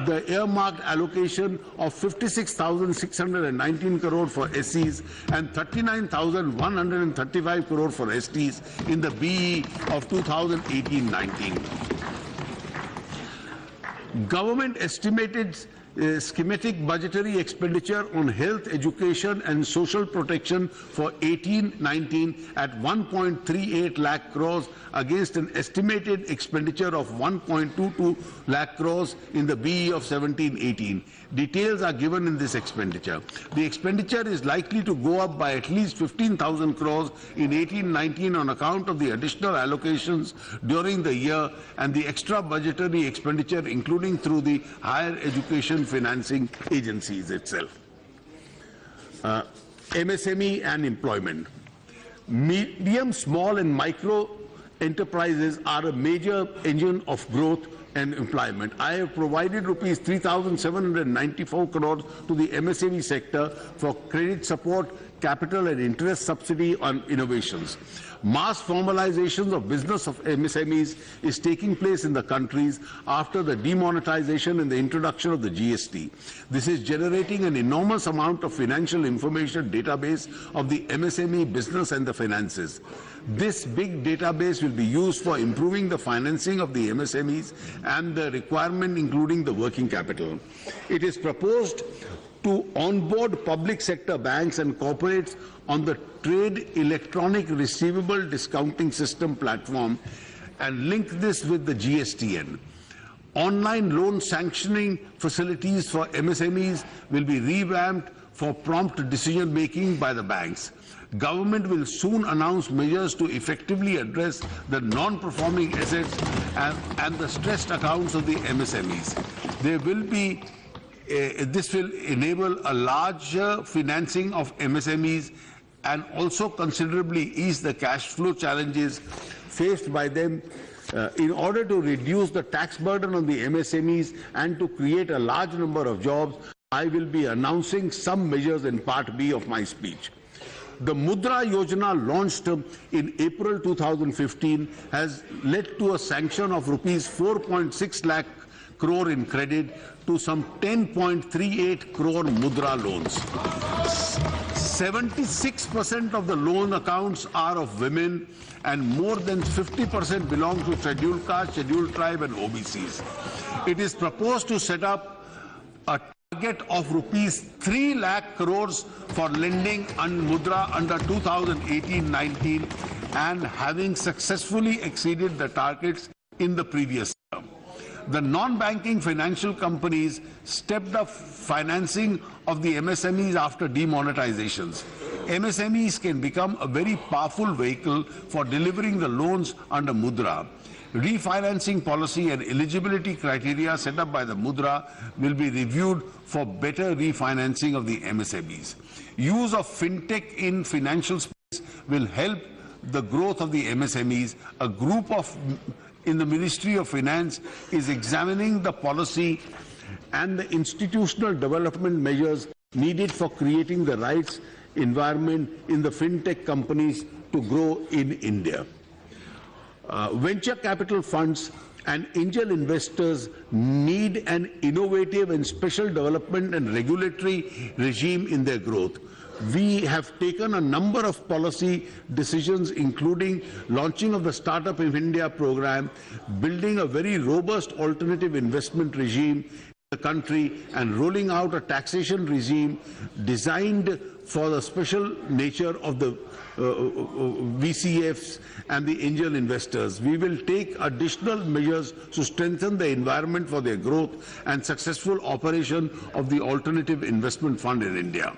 the earmarked allocation of 56,619 crore for SCs and 39,135 crore for STs in the BE of 2018-19. Government estimated schematic budgetary expenditure on health, education and social protection for 18-19 at 1.38 lakh crores against an estimated expenditure of 1.22 lakh crores in the BE of 17-18. Details are given in this expenditure. The expenditure is likely to go up by at least 15,000 crores in 18-19 on account of the additional allocations during the year and the extra budgetary expenditure, including through the higher education financing agencies itself. MSME and employment. Medium, small and micro enterprises are a major engine of growth and employment. I have provided rupees 3,794 crores to the MSME sector for credit support, capital and interest subsidy on innovations. Mass formalization of business of MSMEs is taking place in the countries after the demonetization and the introduction of the GST. This is generating an enormous amount of financial information database of the MSME business and the finances. This big database will be used for improving the financing of the MSMEs and the requirement including the working capital. It is proposed to onboard public sector banks and corporates on the Trade Electronic Receivable Discounting System platform and link this with the GSTN. Online loan sanctioning facilities for MSMEs will be revamped for prompt decision making by the banks. Government will soon announce measures to effectively address the non-performing assets and the stressed accounts of the MSMEs. This will enable a larger financing of MSMEs and also considerably ease the cash flow challenges faced by them in order to reduce the tax burden on the MSMEs and to create a large number of jobs. I will be announcing some measures in Part B of my speech. The Mudra Yojana launched in April 2015 has led to a sanction of rupees 4.6 lakh crore in credit to some 10.38 crore Mudra loans. 76% of the loan accounts are of women and more than 50% belong to scheduled caste, scheduled tribe and OBCs. It is proposed to set up a target of rupees 3 lakh crores for lending on Mudra under 2018-19 and having successfully exceeded the targets in the previous term. The non-banking financial companies stepped up financing of the MSMEs after demonetizations. MSMEs can become a very powerful vehicle for delivering the loans under Mudra. Refinancing policy and eligibility criteria set up by the Mudra will be reviewed for better refinancing of the MSMEs. Use of fintech in financial space will help the growth of the MSMEs. A group in the Ministry of Finance is examining the policy and the institutional development measures needed for creating the right environment in the fintech companies to grow in India. Venture capital funds and angel investors need an innovative and special development and regulatory regime in their growth. We have taken a number of policy decisions, including launching of the Startup in India program, building a very robust alternative investment regime in the country, and rolling out a taxation regime designed for the special nature of the VCFs and the angel investors. We will take additional measures to strengthen the environment for their growth and successful operation of the Alternative Investment Fund in India.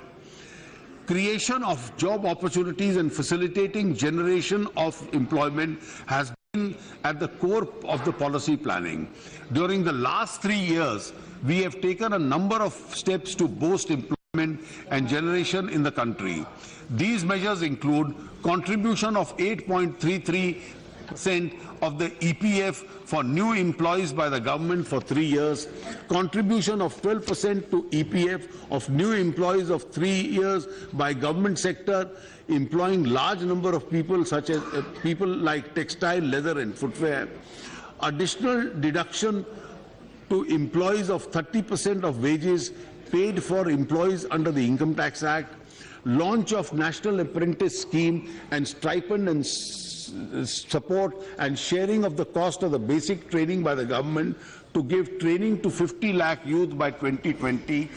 Creation of job opportunities and facilitating generation of employment has been at the core of the policy planning. During the last 3 years, we have taken a number of steps to boost employment and generation in the country. These measures include contribution of 8.33% of the EPF for new employees by the government for 3 years, contribution of 12% to EPF of new employees of 3 years by government sector, employing large number of people such as people like textile, leather and footwear, additional deduction to employees of 30% of wages paid for employees under the Income Tax Act, launch of National Apprentice Scheme and stipend and support and sharing of the cost of the basic training by the government to give training to 50 lakh youth by 2020,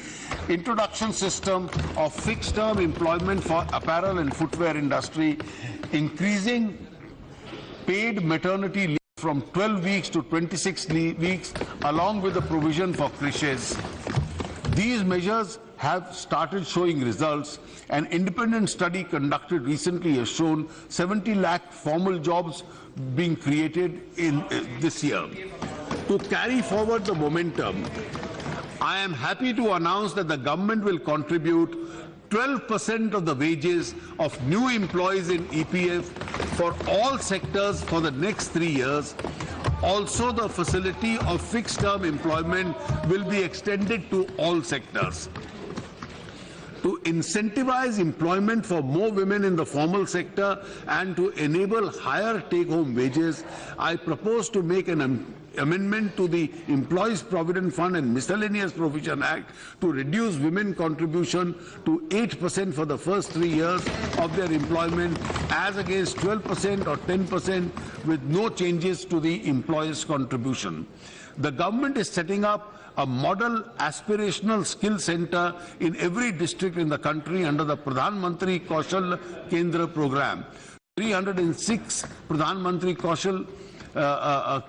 introduction system of fixed term employment for apparel and footwear industry, increasing paid maternity leave from 12 weeks to 26 weeks along with the provision for creches. These measures have started showing results. An independent study conducted recently has shown 70 lakh formal jobs being created in this year. To carry forward the momentum, I am happy to announce that the government will contribute 12% of the wages of new employees in EPF for all sectors for the next 3 years. Also, the facility of fixed-term employment will be extended to all sectors. To incentivize employment for more women in the formal sector and to enable higher take-home wages, I propose to make an amendment to the Employees Provident Fund and Miscellaneous Provision Act to reduce women contribution to 8% for the first 3 years of their employment, as against 12% or 10%, with no changes to the employer's contribution. The government is setting up a model aspirational skill center in every district in the country under the Pradhan Mantri Kaushal Kendra program. 306 Pradhan Mantri Kaushal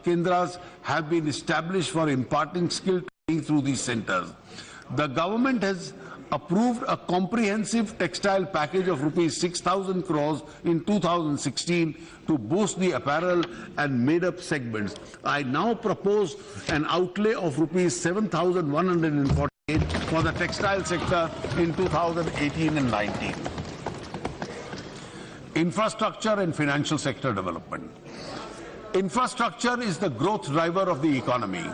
Kendras have been established for imparting skill training through these centers. The government has approved a comprehensive textile package of rupees 6,000 crores in 2016 to boost the apparel and made-up segments. I now propose an outlay of rupees 7,148 for the textile sector in 2018 and 19. Infrastructure and financial sector development. Infrastructure is the growth driver of the economy.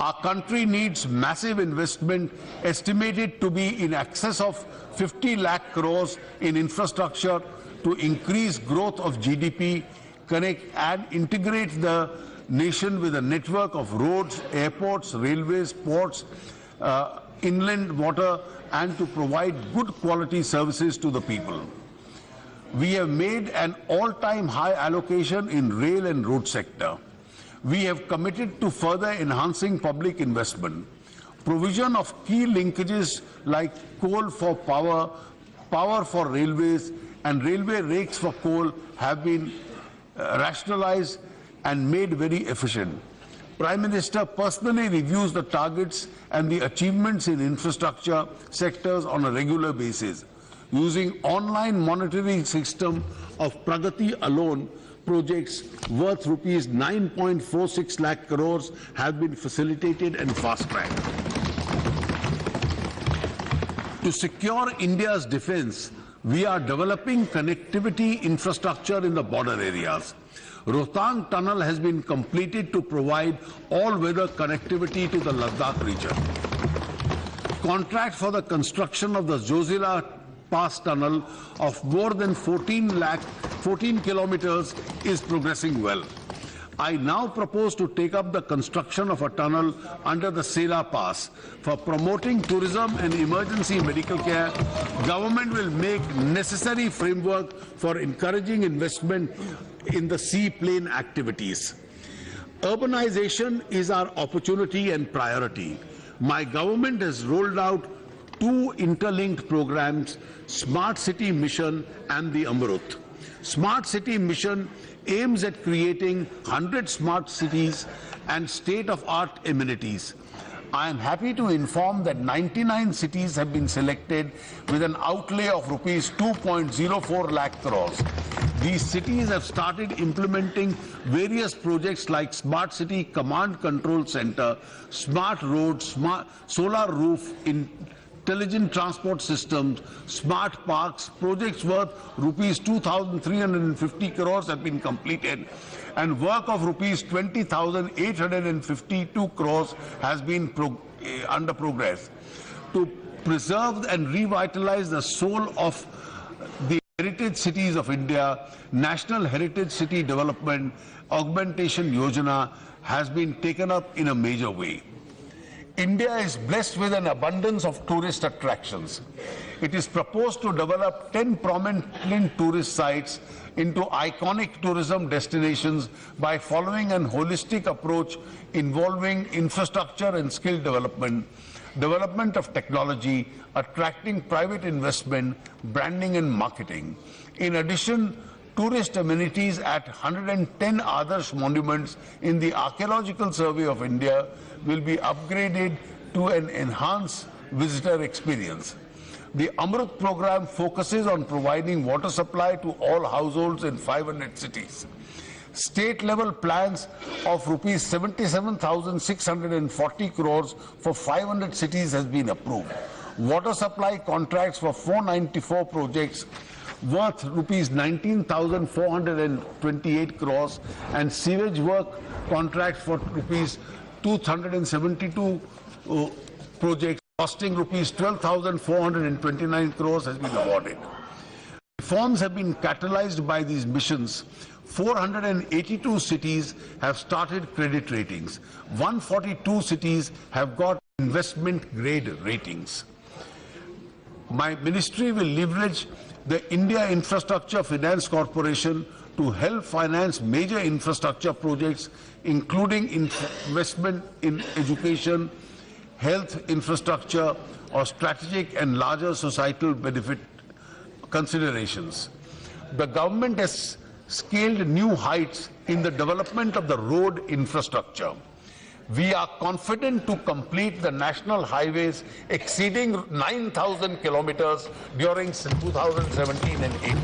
Our country needs massive investment, estimated to be in excess of 50 lakh crores in infrastructure to increase growth of GDP, connect and integrate the nation with a network of roads, airports, railways, ports, inland water, and to provide good quality services to the people. We have made an all-time high allocation in rail and road sector. We have committed to further enhancing public investment. Provision of key linkages like coal for power, power for railways, and railway rakes for coal have been rationalized and made very efficient. Prime Minister personally reviews the targets and the achievements in infrastructure sectors on a regular basis. Using online monitoring system of Pragati alone, projects worth rupees 9.46 lakh crores have been facilitated and fast-tracked. To secure India's defense, we are developing connectivity infrastructure in the border areas. Rohtang Tunnel has been completed to provide all-weather connectivity to the Ladakh region. Contract for the construction of the Zojila Pass Tunnel of more than 14 kilometers is progressing well. I now propose to take up the construction of a tunnel under the Sela Pass. For promoting tourism and emergency medical care, government will make necessary framework for encouraging investment in the seaplane activities. Urbanization is our opportunity and priority. My government has rolled out 2 interlinked programs, Smart City Mission and the Amrut. Smart City Mission aims at creating 100 smart cities and state-of-art amenities. I am happy to inform that 99 cities have been selected with an outlay of rupees 2.04 lakh crores. These cities have started implementing various projects like Smart City Command Control Center, Smart Roads, Smart Solar Roof, Intelligent Transport Systems, Smart Parks. Projects worth rupees 2,350 crores have been completed, and work of rupees 20,852 crores has been under progress. To preserve and revitalize the soul of the heritage cities of India, National Heritage City Development Augmentation Yojana has been taken up in a major way. India is blessed with an abundance of tourist attractions. It is proposed to develop 10 prominent tourist sites into iconic tourism destinations by following an holistic approach involving infrastructure and skill development, development of technology, attracting private investment, branding and marketing. In addition, tourist amenities at 110 Adarsh monuments in the Archaeological Survey of India will be upgraded to an enhanced visitor experience. The Amrut program focuses on providing water supply to all households in 500 cities. State-level plans of rupees 77,640 crores for 500 cities has been approved. Water supply contracts for 494 projects worth rupees 19,428 crores and sewage work contracts for rupees 272 projects costing rupees 12,429 crores has been awarded. Reforms have been catalyzed by these missions. 482 cities have started credit ratings. 142 cities have got investment grade ratings. My ministry will leverage the India Infrastructure Finance Corporation to help finance major infrastructure projects, including investment in education, health infrastructure, or strategic and larger societal benefit considerations. The government has scaled new heights in the development of the road infrastructure. We are confident to complete the national highways exceeding 9,000 kilometers during 2017 and 18.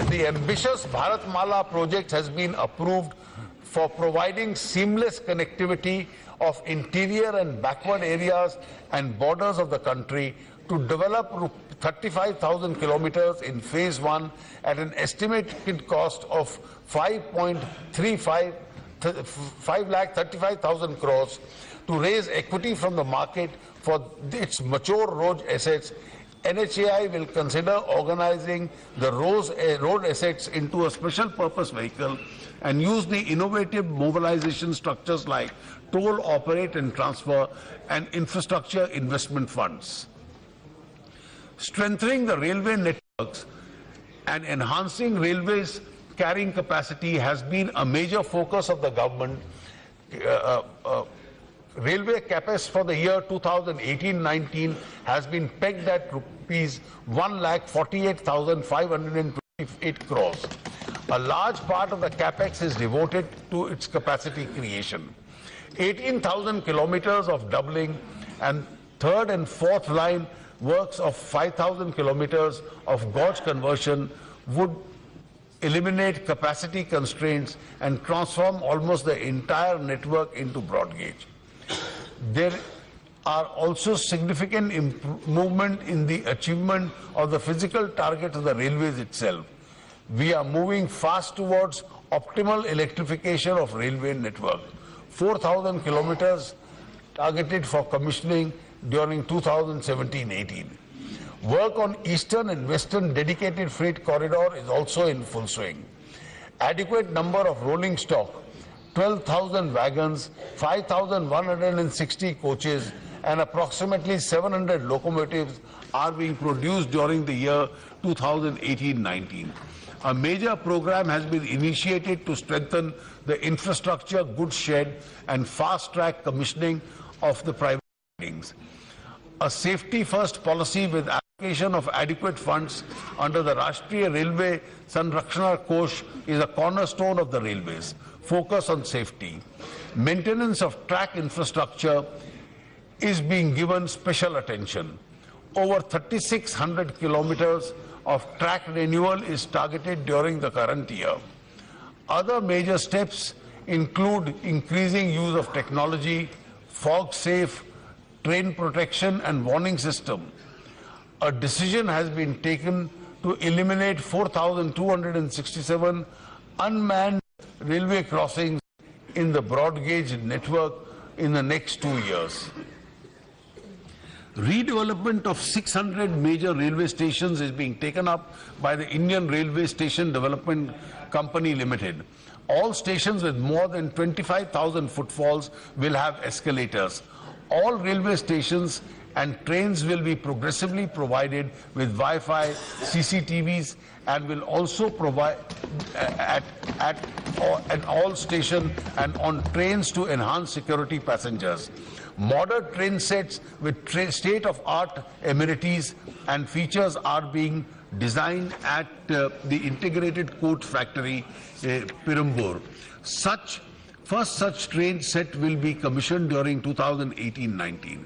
The ambitious Bharatmala project has been approved for providing seamless connectivity of interior and backward areas and borders of the country to develop 35,000 kilometers in phase 1 at an estimated cost of 5,35,000 crores to raise equity from the market for its mature road assets. NHAI will consider organizing the road assets into a special purpose vehicle and use the innovative mobilization structures like toll, operate and transfer and infrastructure investment funds. Strengthening the railway networks and enhancing railways carrying capacity has been a major focus of the government. Railway CapEx for the year 2018-19 has been pegged at rupees 1,48,528 crores. A large part of the CapEx is devoted to its capacity creation. 18,000 kilometers of doubling and third and fourth line works of 5,000 kilometers of gauge conversion would eliminate capacity constraints and transform almost the entire network into broad gauge. There are also significant movement in the achievement of the physical target of the railways itself. We are moving fast towards optimal electrification of railway network. 4,000 kilometers targeted for commissioning during 2017-18. Work on eastern and western dedicated freight corridor is also in full swing. Adequate number of rolling stock, 12,000 wagons, 5,160 coaches and approximately 700 locomotives are being produced during the year 2018-19. A major program has been initiated to strengthen the infrastructure goods shed and fast-track commissioning of the private buildings. A safety-first policy with allocation of adequate funds under the Rashtriya Railway Sanrakshana Kosh is a cornerstone of the railways. Focus on safety. Maintenance of track infrastructure is being given special attention. Over 3,600 kilometers of track renewal is targeted during the current year. Other major steps include increasing use of technology, fog-safe train protection and warning system. A decision has been taken to eliminate 4,267 unmanned railway crossings in the broad gauge network in the next 2 years. Redevelopment of 600 major railway stations is being taken up by the Indian Railway Station Development Company Limited. All stations with more than 25,000 footfalls will have escalators. All railway stations and trains will be progressively provided with Wi-Fi, CCTVs, and will also provide at all stations and on trains to enhance security passengers. Modern train sets with state-of-art amenities and features are being designed at the Integrated Coach Factory, Perambur. First such train set will be commissioned during 2018-19.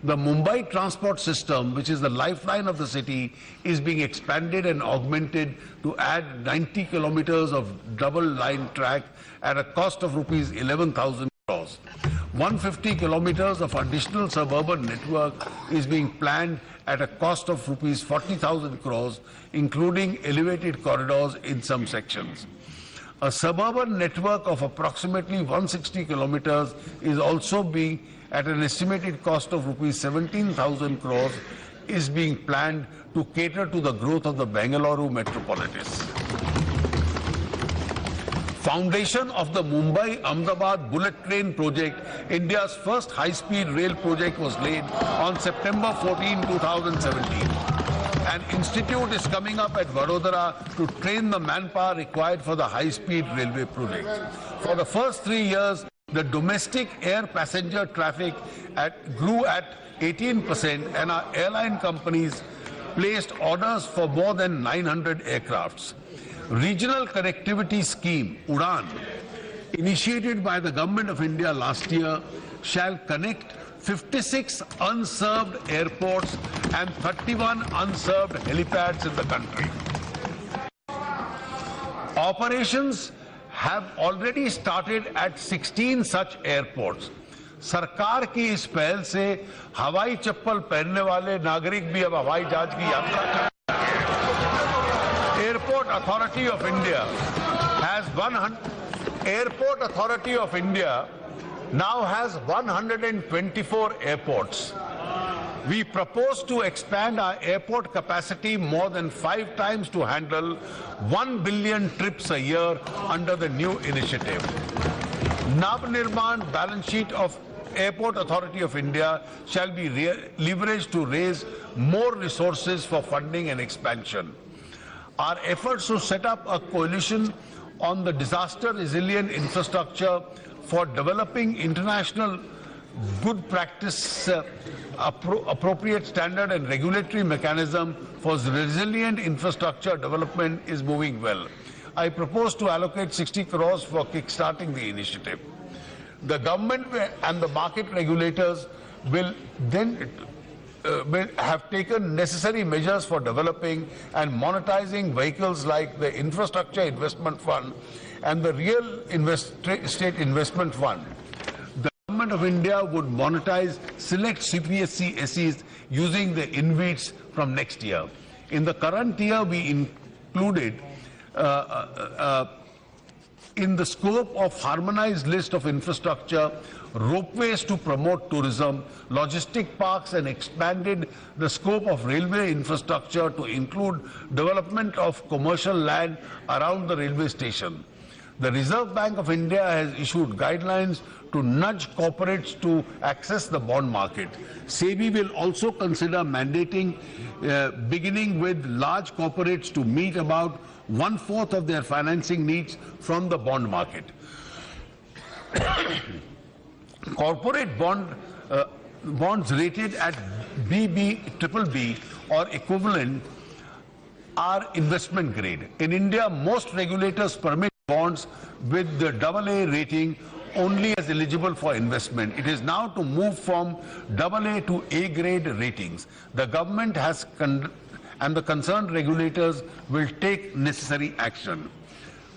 The Mumbai transport system, which is the lifeline of the city, is being expanded and augmented to add 90 kilometers of double line track at a cost of rupees 11,000 crores. 150 kilometers of additional suburban network is being planned at a cost of rupees 40,000 crores, including elevated corridors in some sections. A suburban network of approximately 160 kilometers is also being, at an estimated cost of rupees 17,000 crores, is being planned to cater to the growth of the Bengaluru metropolis. Foundation of the Mumbai-Ahmedabad bullet train project, India's first high-speed rail project, was laid on September 14, 2017. An institute is coming up at Vadodara to train the manpower required for the high-speed railway project. For the first 3 years, the domestic air passenger traffic grew at 18%, and our airline companies placed orders for more than 900 aircrafts. Regional Connectivity Scheme, UDAN, initiated by the Government of India last year, shall connect 56 unserved airports and 31 unserved helipads in the country. Operations have already started at 16 such airports. सरकार की इस पहल से हवाई चप्पल पहनने वाले नागरिक भी अब हवाई जहाज की यात्रा कर Airport Authority of India now has 124 airports. We propose to expand our airport capacity more than 5 times to handle 1 billion trips a year under the new initiative. Navnirman balance sheet of Airport Authority of India shall be leveraged to raise more resources for funding and expansion. Our efforts to set up a coalition on the disaster resilient infrastructure for developing international good practice, appropriate standard and regulatory mechanism for resilient infrastructure development is moving well. I propose to allocate 60 crores for kickstarting the initiative. The government and the market regulators will then have taken necessary measures for developing and monetizing vehicles like the Infrastructure Investment Fund and the Real Estate Investment Fund. The Government of India would monetize select CPSC SEs using the InvITs from next year. In the current year, we included in the scope of harmonized list of infrastructure, ropeways to promote tourism, logistic parks, and expanded the scope of railway infrastructure to include development of commercial land around the railway station. The Reserve Bank of India has issued guidelines to nudge corporates to access the bond market. SEBI will also consider mandating, beginning with large corporates to meet about 1/4 of their financing needs from the bond market. Corporate bonds rated at BBBB or equivalent are investment grade. In India, most regulators permit bonds with the AA rating only as eligible for investment. It is now to move from AA to A grade ratings. The government has and the concerned regulators will take necessary action.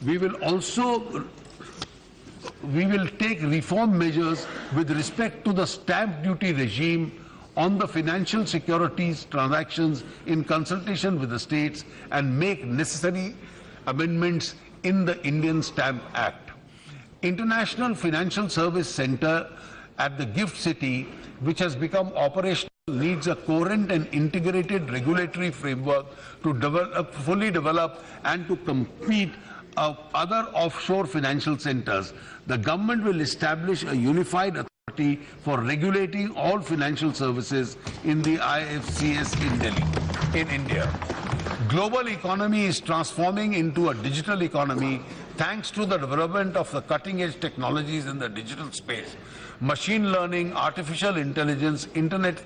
We will take reform measures with respect to the stamp duty regime on the financial securities transactions in consultation with the states and make necessary amendments in the Indian Stamp Act. International Financial Service Center at the Gift City, which has become operational, needs a coherent and integrated regulatory framework to fully develop and to compete other offshore financial centers. The government will establish a unified authority for regulating all financial services in the IFCS in Delhi, in India. Global economy is transforming into a digital economy thanks to the development of the cutting-edge technologies in the digital space. Machine learning, artificial intelligence, Internet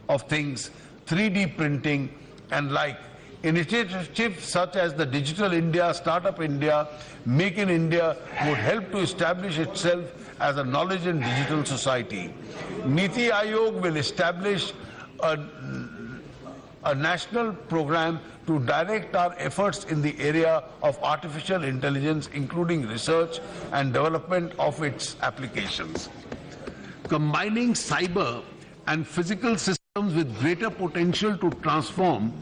of Things, 3D printing and like. Initiatives such as the Digital India, Startup India, Make in India would help to establish itself as a knowledge and digital society. Niti Aayog will establish a national program to direct our efforts in the area of artificial intelligence, including research and development of its applications. Combining cyber and physical systems with greater potential to transform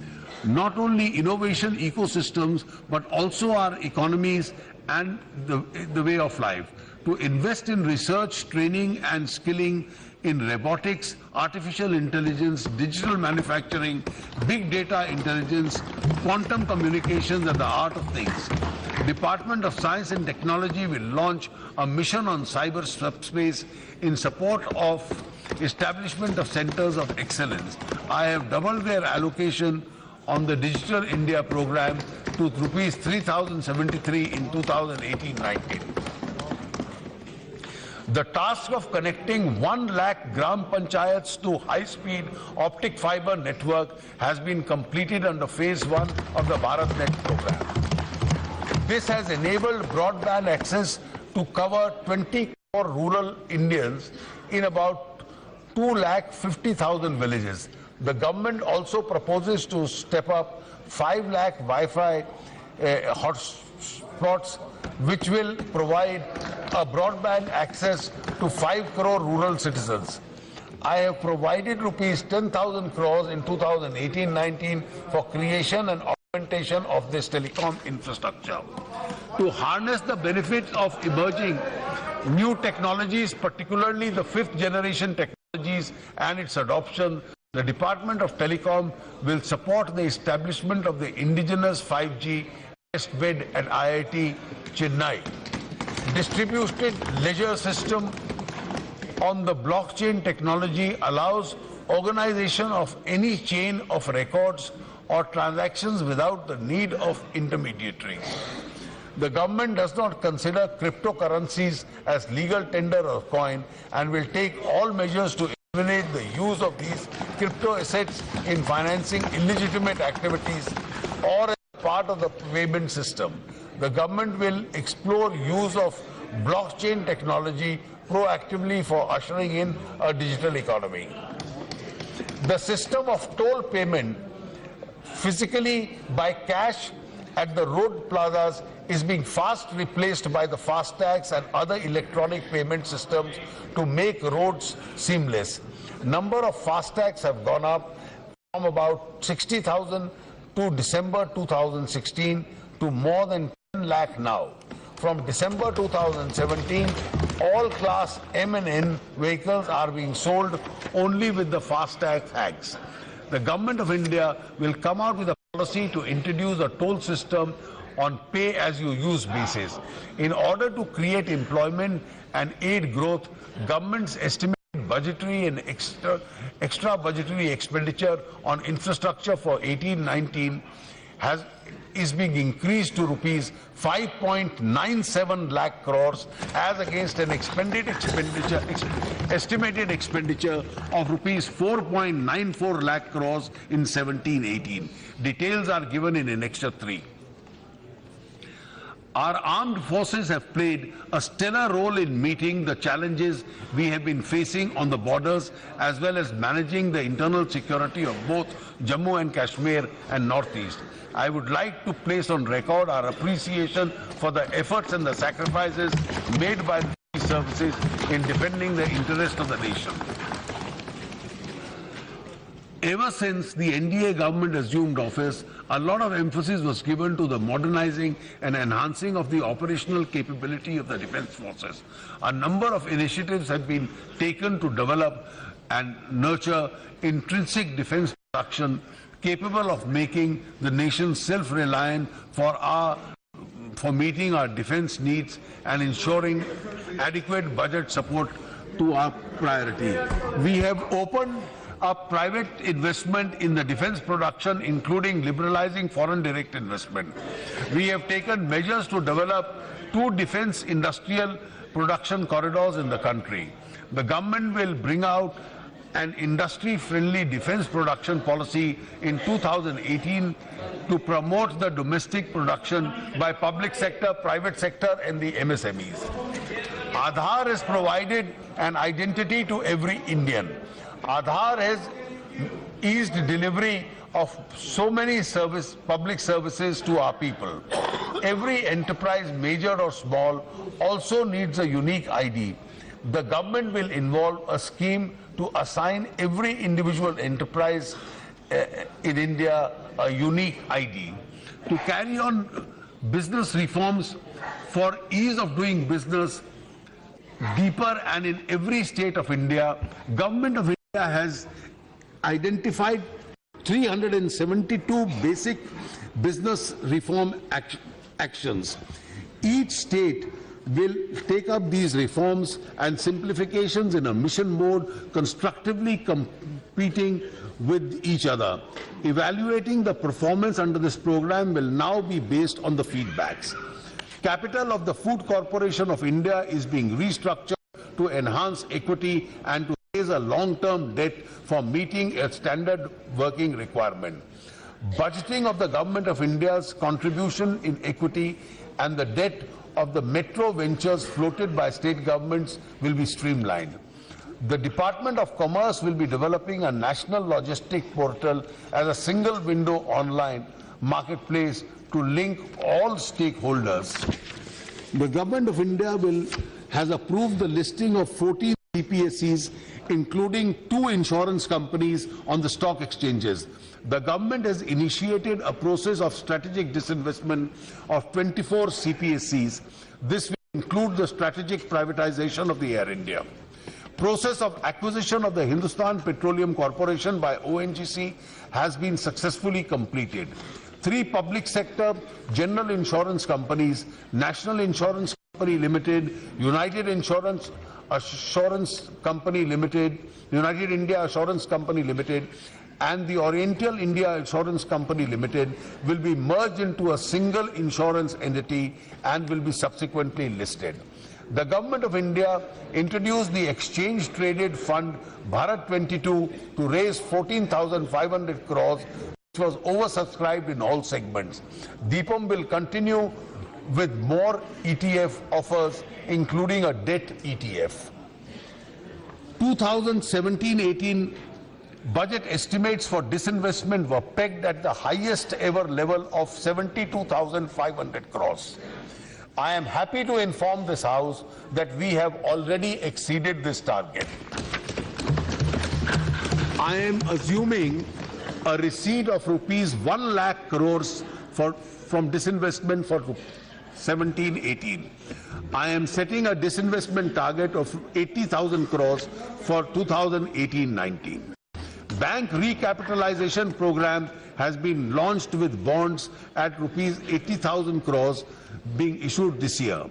not only innovation ecosystems but also our economies and the way of life, to invest in research, training and skilling in robotics, artificial intelligence, digital manufacturing, big data intelligence, quantum communications and the art of things. Department of Science and Technology will launch a mission on cyber subspace in support of establishment of centers of excellence. I have doubled their allocation on the Digital India program to rupees 3,073 in 2018-19. The task of connecting 1 lakh gram panchayats to high-speed optic fiber network has been completed under phase 1 of the BharatNet program. This has enabled broadband access to cover 20 crore rural Indians in about 2,50,000 villages. The government also proposes to step up 5 lakh Wi-Fi hotspots, which will provide a broadband access to 5 crore rural citizens. I have provided rupees 10,000 crores in 2018-19 for creation and augmentation of this telecom infrastructure. To harness the benefits of emerging new technologies, particularly the 5th generation technologies and its adoption, the Department of Telecom will support the establishment of the indigenous 5G test bed at IIT Chennai. Distributed ledger system on the blockchain technology allows organization of any chain of records or transactions without the need of intermediaries. The government does not consider cryptocurrencies as legal tender or coin and will take all measures to eliminate the use of these crypto assets in financing illegitimate activities or as part of the payment system. The government will explore use of blockchain technology proactively for ushering in a digital economy. The system of toll payment physically by cash at the road plazas is being fast replaced by the FASTags and other electronic payment systems to make roads seamless. Number of FASTags have gone up from about 60,000 to December 2016 to more than 10 lakh now. From December 2017, all class M and N vehicles are being sold only with the FASTag tags. The Government of India will come out with a policy to introduce a toll system on pay-as-you-use basis. In order to create employment and aid growth, government's estimated budgetary and extra budgetary expenditure on infrastructure for 18-19 is being increased to rupees 5.97 lakh crores as against an estimated expenditure of rupees 4.94 lakh crores in 17-18. Details are given in Annexure 3. Our armed forces have played a stellar role in meeting the challenges we have been facing on the borders as well as managing the internal security of both Jammu and Kashmir and Northeast. I would like to place on record our appreciation for the efforts and the sacrifices made by the services in defending the interest of the nation. Ever since the NDA government assumed office, a lot of emphasis was given to the modernizing and enhancing of the operational capability of the defense forces. A number of initiatives have been taken to develop and nurture intrinsic defense production capable of making the nation self-reliant for meeting our defense needs and ensuring adequate budget support to our priority. We have opened up private investment in the defense production, including liberalizing foreign direct investment. We have taken measures to develop 2 defense industrial production corridors in the country. The government will bring out an industry-friendly defense production policy in 2018 to promote the domestic production by public sector, private sector and the MSMEs. Aadhaar has provided an identity to every Indian. Aadhaar has eased delivery of so many public services to our people. Every enterprise, major or small, also needs a unique ID. The government will involve a scheme to assign every individual enterprise in India a unique ID. To carry on business reforms for ease of doing business deeper and in every state of India. Government of India has identified 372 basic business reform actions. Each state will take up these reforms and simplifications in a mission mode, constructively competing with each other. Evaluating the performance under this program will now be based on the feedbacks. Capital of the Food Corporation of India is being restructured to enhance equity and to raise a long-term debt for meeting a standard working requirement. Budgeting of the Government of India's contribution in equity and the debt of the metro ventures floated by state governments will be streamlined. The Department of Commerce will be developing a national logistic portal as a single window online marketplace to link all stakeholders. The Government of India has approved the listing of 14 CPSEs, including 2 insurance companies, on the stock exchanges. The government has initiated a process of strategic disinvestment of 24 CPSEs. This will include the strategic privatization of the Air India. Process of acquisition of the Hindustan Petroleum Corporation by ONGC has been successfully completed. 3 public sector general insurance companies, National Insurance Company Limited, United Insurance Assurance Company Limited, United India Assurance Company Limited, and the Oriental India Insurance Company Limited will be merged into a single insurance entity and will be subsequently listed. The Government of India introduced the exchange-traded fund Bharat 22 to raise 14,500 crores, which was oversubscribed in all segments. DIPAM will continue with more ETF offers, including a debt ETF. 2017-18 budget estimates for disinvestment were pegged at the highest ever level of 72,500 crores. I am happy to inform this House that we have already exceeded this target. I am assuming a receipt of rupees 1 lakh crores from disinvestment for 17-18. I am setting a disinvestment target of 80,000 crores for 2018-19. Bank recapitalization program has been launched with bonds at rupees 80,000 crores being issued this year.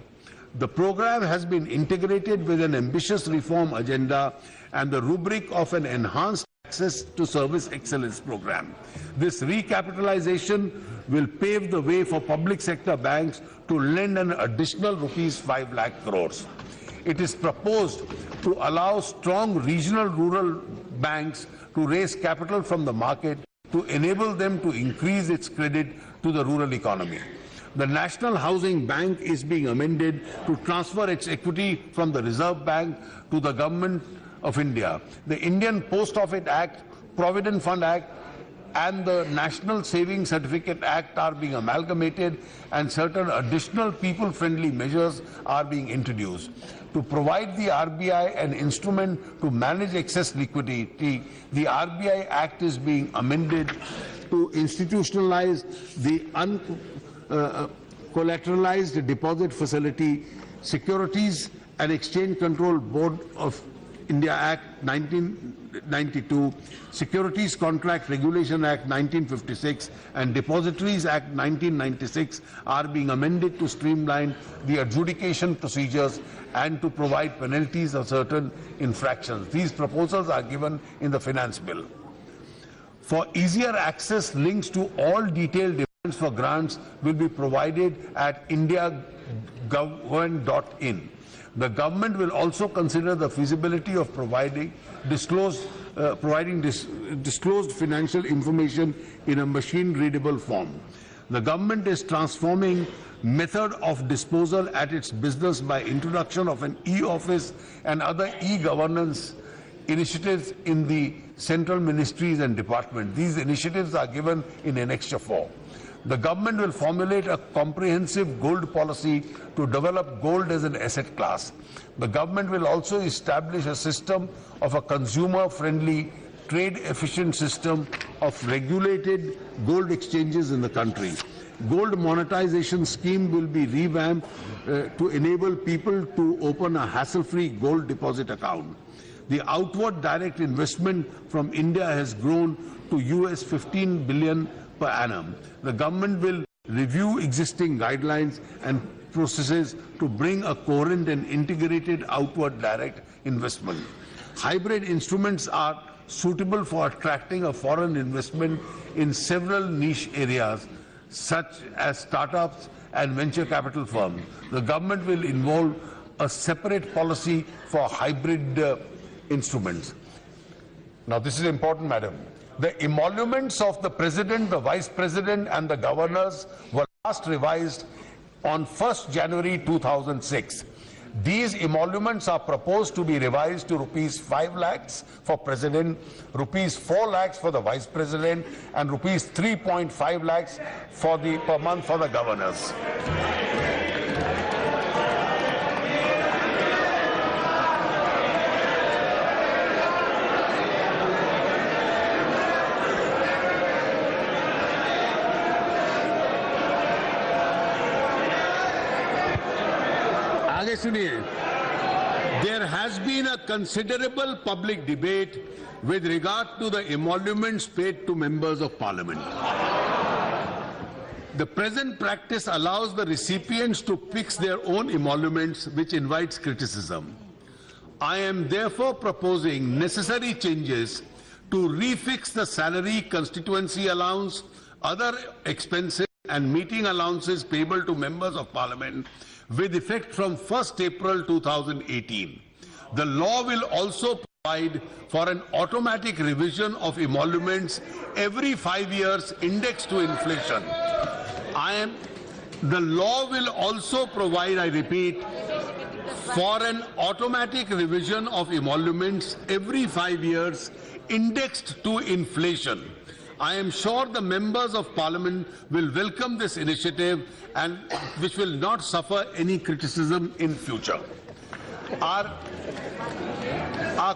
The program has been integrated with an ambitious reform agenda and the rubric of an enhanced access to service excellence program. This recapitalization will pave the way for public sector banks to lend an additional rupees 5 lakh crores. It is proposed to allow strong regional rural banks to raise capital from the market to enable them to increase its credit to the rural economy. The National Housing Bank is being amended to transfer its equity from the Reserve Bank to the Government of India. The Indian Post Office Act, Provident Fund Act, and the National Savings Certificate Act are being amalgamated, and certain additional people-friendly measures are being introduced. To provide the RBI an instrument to manage excess liquidity, the RBI Act is being amended to institutionalize the collateralized deposit facility, Securities and Exchange Control Board of India Act 1992, Securities Contract Regulation Act 1956 and Depositories Act 1996 are being amended to streamline the adjudication procedures and to provide penalties of certain infractions. These proposals are given in the Finance Bill. For easier access, links to all detailed demands for grants will be provided at indiagovernment.in. The government will also consider the feasibility of providing disclosed financial information in a machine-readable form. The government is transforming method of disposal at its business by introduction of an e-office and other e-governance initiatives in the central ministries and departments. These initiatives are given in Annexure 4. The government will formulate a comprehensive gold policy to develop gold as an asset class. The government will also establish a system of a consumer-friendly, trade-efficient system of regulated gold exchanges in the country. gold monetization scheme will be revamped to enable people to open a hassle-free gold deposit account. The outward direct investment from India has grown to US 15 billion per annum. The government will review existing guidelines and processes to bring a coherent and integrated outward direct investment. Hybrid instruments are suitable for attracting a foreign investment in several niche areas, such as startups and venture capital firms. The government will involve a separate policy for hybrid instruments. Now, this is important, madam. The emoluments of the President, the Vice President and the governors were last revised on 1st January 2006. These emoluments are proposed to be revised to rupees 5 lakhs for President, rupees 4 lakhs for the Vice President and rupees 3.5 lakhs per month for the governors. There has been a considerable public debate with regard to the emoluments paid to members of parliament. The present practice allows the recipients to fix their own emoluments, which invites criticism. I am therefore proposing necessary changes to refix the salary, constituency allowance, other expenses and meeting allowances payable to members of parliament with effect from 1st April 2018. The law will also provide for an automatic revision of emoluments every 5 years indexed to inflation. The law will also provide, I repeat, for an automatic revision of emoluments every 5 years indexed to inflation. I am sure the members of parliament will welcome this initiative and which will not suffer any criticism in future. Our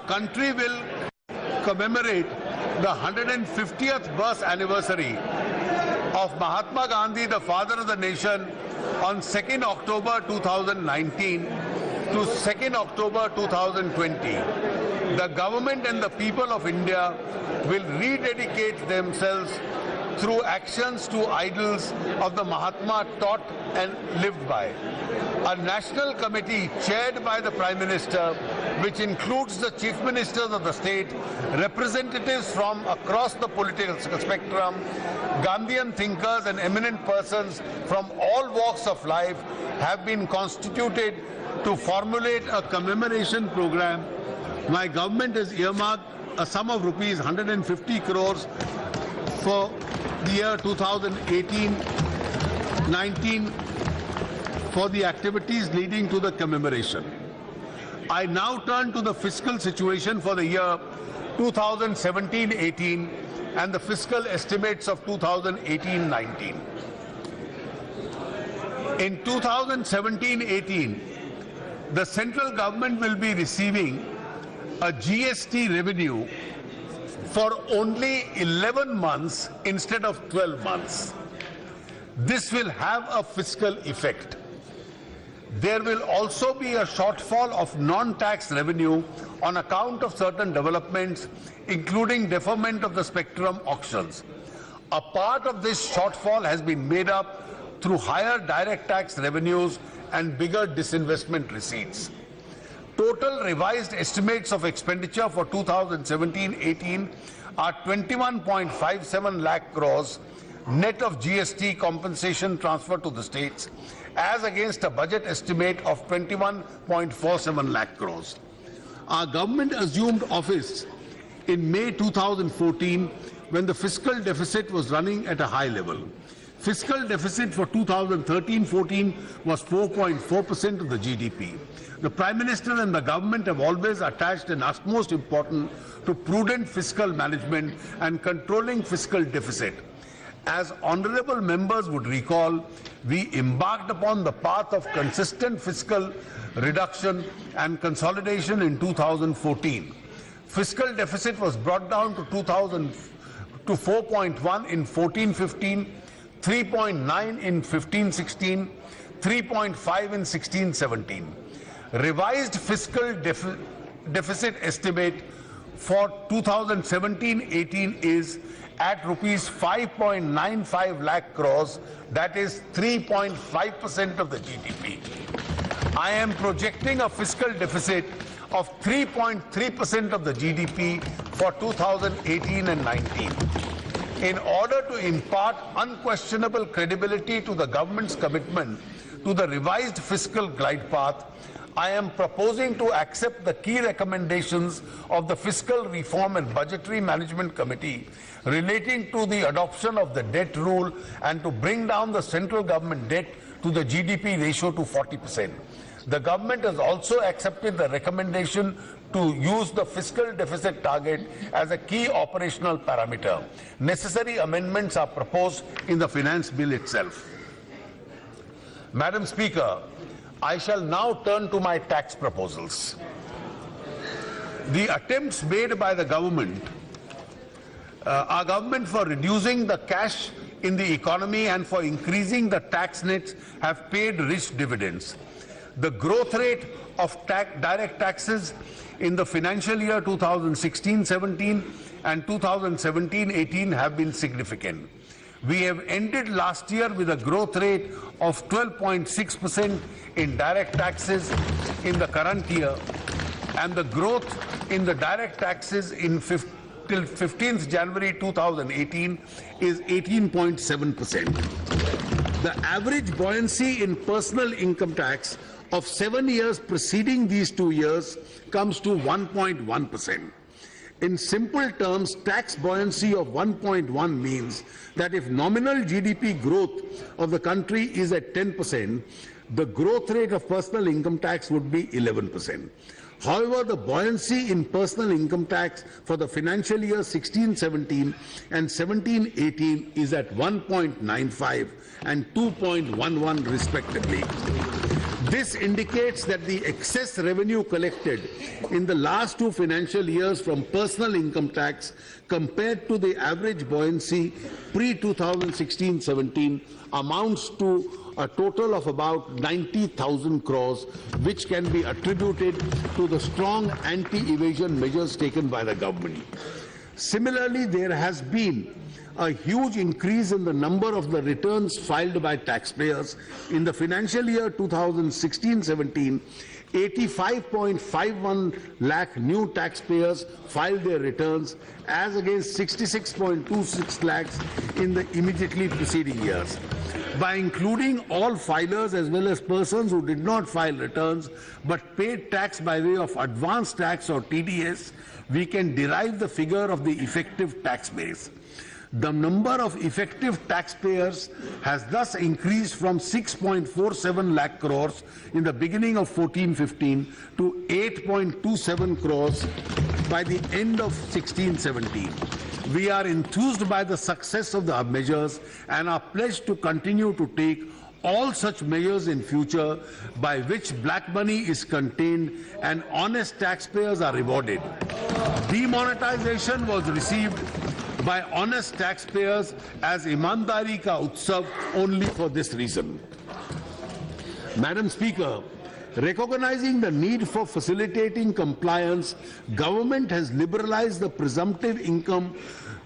country will commemorate the 150th birth anniversary of Mahatma Gandhi, the father of the nation, on 2nd October 2019 to 2nd October 2020. The government and the people of India will rededicate themselves through actions to idols of the Mahatma taught and lived by. A national committee chaired by the Prime Minister, which includes the Chief Ministers of the state, representatives from across the political spectrum, Gandhian thinkers and eminent persons from all walks of life have been constituted to formulate a commemoration program. My government has earmarked a sum of rupees 150 crores for the year 2018-19 for the activities leading to the commemoration. I now turn to the fiscal situation for the year 2017-18 and the fiscal estimates of 2018-19. In 2017-18, the central government will be receiving a GST revenue for only 11 months instead of 12 months. This will have a fiscal effect. There will also be a shortfall of non-tax revenue on account of certain developments, including deferment of the spectrum auctions. A part of this shortfall has been made up through higher direct tax revenues and bigger disinvestment receipts. Total revised estimates of expenditure for 2017-18 are 21.57 lakh crores net of GST compensation transfer to the states, as against a budget estimate of 21.47 lakh crores. Our government assumed office in May 2014 when the fiscal deficit was running at a high level. Fiscal deficit for 2013-14 was 4.4% of the GDP. The Prime Minister and the government have always attached an utmost importance to prudent fiscal management and controlling fiscal deficit. As honourable members would recall, we embarked upon the path of consistent fiscal reduction and consolidation in 2014. Fiscal deficit was brought down to 4.1 in 14-15, 3.9 in 15-16, 3.5 in 16-17. Revised fiscal deficit estimate for 2017-18 is at rupees 5.95 lakh crores, that is 3.5% of the GDP. I am projecting a fiscal deficit of 3.3% of the GDP for 2018 and 19. In order to impart unquestionable credibility to the government's commitment to the revised fiscal glide path, I am proposing to accept the key recommendations of the Fiscal Reform and Budgetary Management Committee relating to the adoption of the debt rule and to bring down the central government debt to the GDP ratio to 40%. The government has also accepted the recommendation to use the fiscal deficit target as a key operational parameter. Necessary amendments are proposed in the finance bill itself. Madam Speaker, I shall now turn to my tax proposals. The attempts made by the government, our government for reducing the cash in the economy and for increasing the tax nets have paid rich dividends. The growth rate of direct taxes in the financial year 2016-17 and 2017-18 have been significant. We have ended last year with a growth rate of 12.6% in direct taxes in the current year, and the growth in the direct taxes till 15th January 2018 is 18.7%. The average buoyancy in personal income tax of 7 years preceding these 2 years comes to 1.1%. In simple terms, tax buoyancy of 1.1 means that if nominal GDP growth of the country is at 10%, the growth rate of personal income tax would be 11%. However, the buoyancy in personal income tax for the financial year 16-17 and 17-18 is at 1.95 and 2.11 respectively. This indicates that the excess revenue collected in the last 2 financial years from personal income tax compared to the average buoyancy pre-2016-17 amounts to a total of about 90,000 crores, which can be attributed to the strong anti-evasion measures taken by the government. Similarly, there has been a huge increase in the number of the returns filed by taxpayers. In the financial year 2016-17, 85.51 lakh new taxpayers filed their returns as against 66.26 lakhs in the immediately preceding years. By including all filers as well as persons who did not file returns but paid tax by way of advance tax or TDS, we can derive the figure of the effective tax base. The number of effective taxpayers has thus increased from 6.47 lakh crores in the beginning of 14-15 to 8.27 crores by the end of 16-17. We are enthused by the success of the measures and are pledged to continue to take all such measures in future by which black money is contained and honest taxpayers are rewarded. Demonetization was received by honest taxpayers as Imandari Ka Utsav only for this reason. Madam Speaker, recognizing the need for facilitating compliance, government has liberalized the presumptive income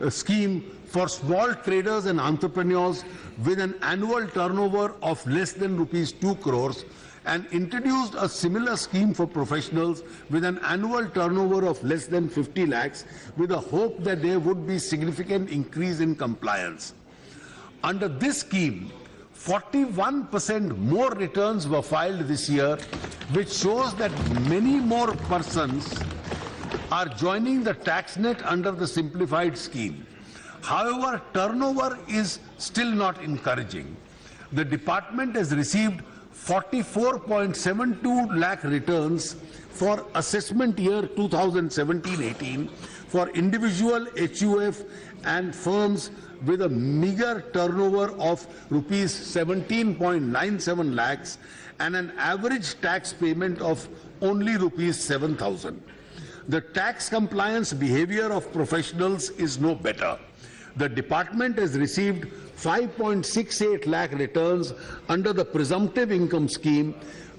scheme for small traders and entrepreneurs with an annual turnover of less than rupees 2 crores and introduced a similar scheme for professionals with an annual turnover of less than 50 lakhs with a hope that there would be significant increase in compliance. Under this scheme, 41% more returns were filed this year, which shows that many more persons are joining the tax net under the simplified scheme. However, turnover is still not encouraging. The department has received 44.72 lakh returns for assessment year 2017-18 for individual HUF and firms with a meager turnover of rupees 17.97 lakhs and an average tax payment of only rupees 7,000. The tax compliance behavior of professionals is no better. The department has received 5.68 lakh returns under the presumptive income scheme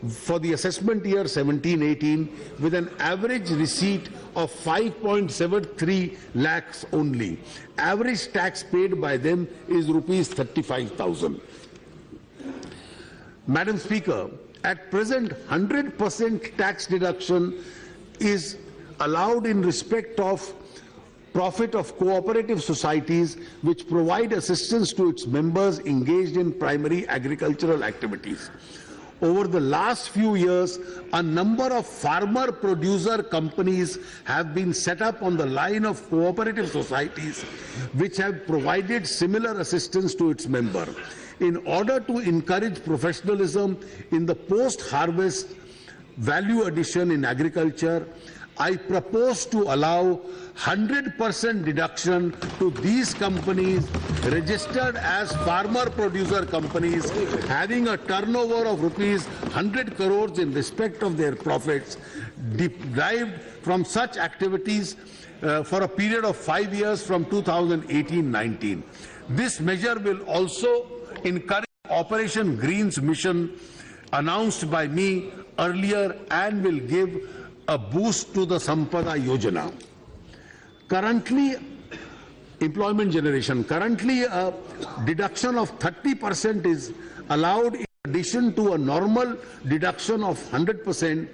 for the assessment year 17-18 with an average receipt of 5.73 lakhs only. Average tax paid by them is rupees 35,000. Madam Speaker, at present 100% tax deduction is allowed in respect of profit of cooperative societies which provide assistance to its members engaged in primary agricultural activities. Over the last few years, a number of farmer-producer companies have been set up on the line of cooperative societies which have provided similar assistance to its members. In order to encourage professionalism in the post-harvest value addition in agriculture, I propose to allow 100% deduction to these companies registered as farmer-producer companies having a turnover of rupees 100 crores in respect of their profits derived from such activities for a period of 5 years from 2018-19. This measure will also encourage Operation Green's mission announced by me earlier and will give a boost to the Sampada Yojana. Currently, employment generation. Currently, a deduction of 30% is allowed in addition to a normal deduction of 100%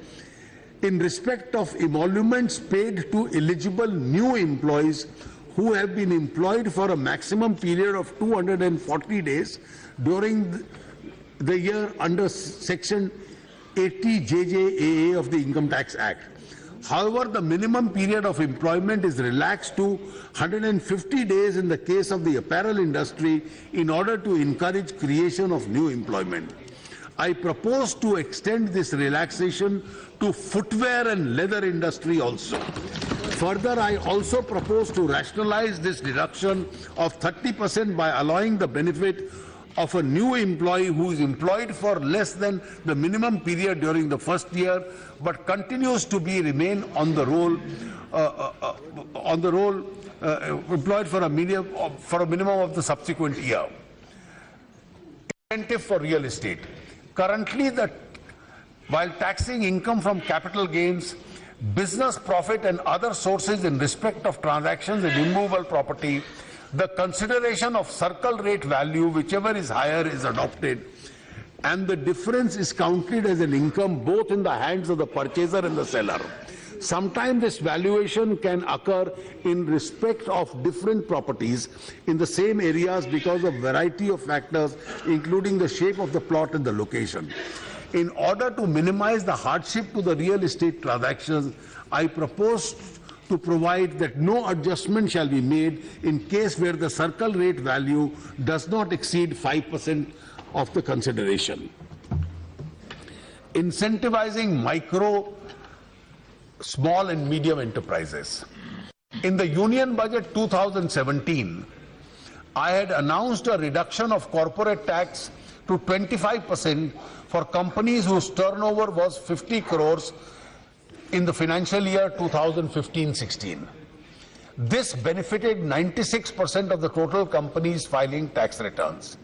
in respect of emoluments paid to eligible new employees who have been employed for a maximum period of 240 days during the year under Section 80 JJAA of the Income Tax Act. However, the minimum period of employment is relaxed to 150 days in the case of the apparel industry in order to encourage creation of new employment. I propose to extend this relaxation to footwear and leather industry also. Further, I also propose to rationalize this deduction of 30% by allowing the benefit of a new employee who is employed for less than the minimum period during the first year but continues to remain on the roll employed for a minimum of the subsequent year. Incentive for real estate. Currently, while taxing income from capital gains, business profit and other sources in respect of transactions in immovable property, the consideration of circle rate value, whichever is higher, is adopted, and the difference is counted as an income both in the hands of the purchaser and the seller. Sometimes this valuation can occur in respect of different properties in the same areas because of variety of factors, including the shape of the plot and the location. In order to minimize the hardship to the real estate transactions, I propose to provide that no adjustment shall be made in case where the circle rate value does not exceed 5% of the consideration. Incentivizing micro, small and medium enterprises. In the Union Budget 2017, I had announced a reduction of corporate tax to 25% for companies whose turnover was 50 crores in the financial year 2015-16. This benefited 96% of the total companies filing tax returns.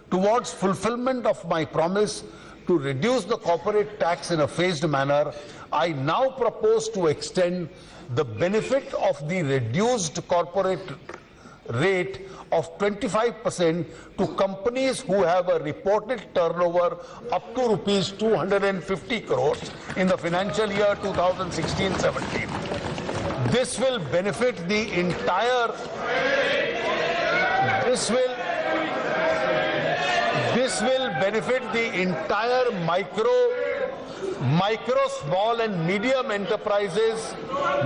Towards fulfillment of my promise to reduce the corporate tax in a phased manner, I now propose to extend the benefit of the reduced corporate rate of 25% to companies who have a reported turnover up to rupees 250 crores in the financial year 2016-17. This will benefit the entire micro, small and medium enterprises,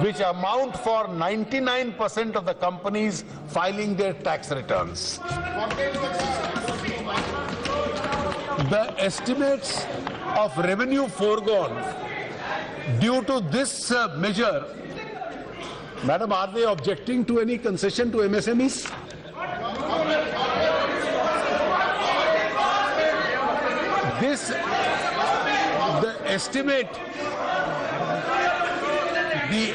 which amount for 99% of the companies filing their tax returns. The estimates of revenue foregone due to this measure, Madam, are they objecting to any concession to MSMEs? The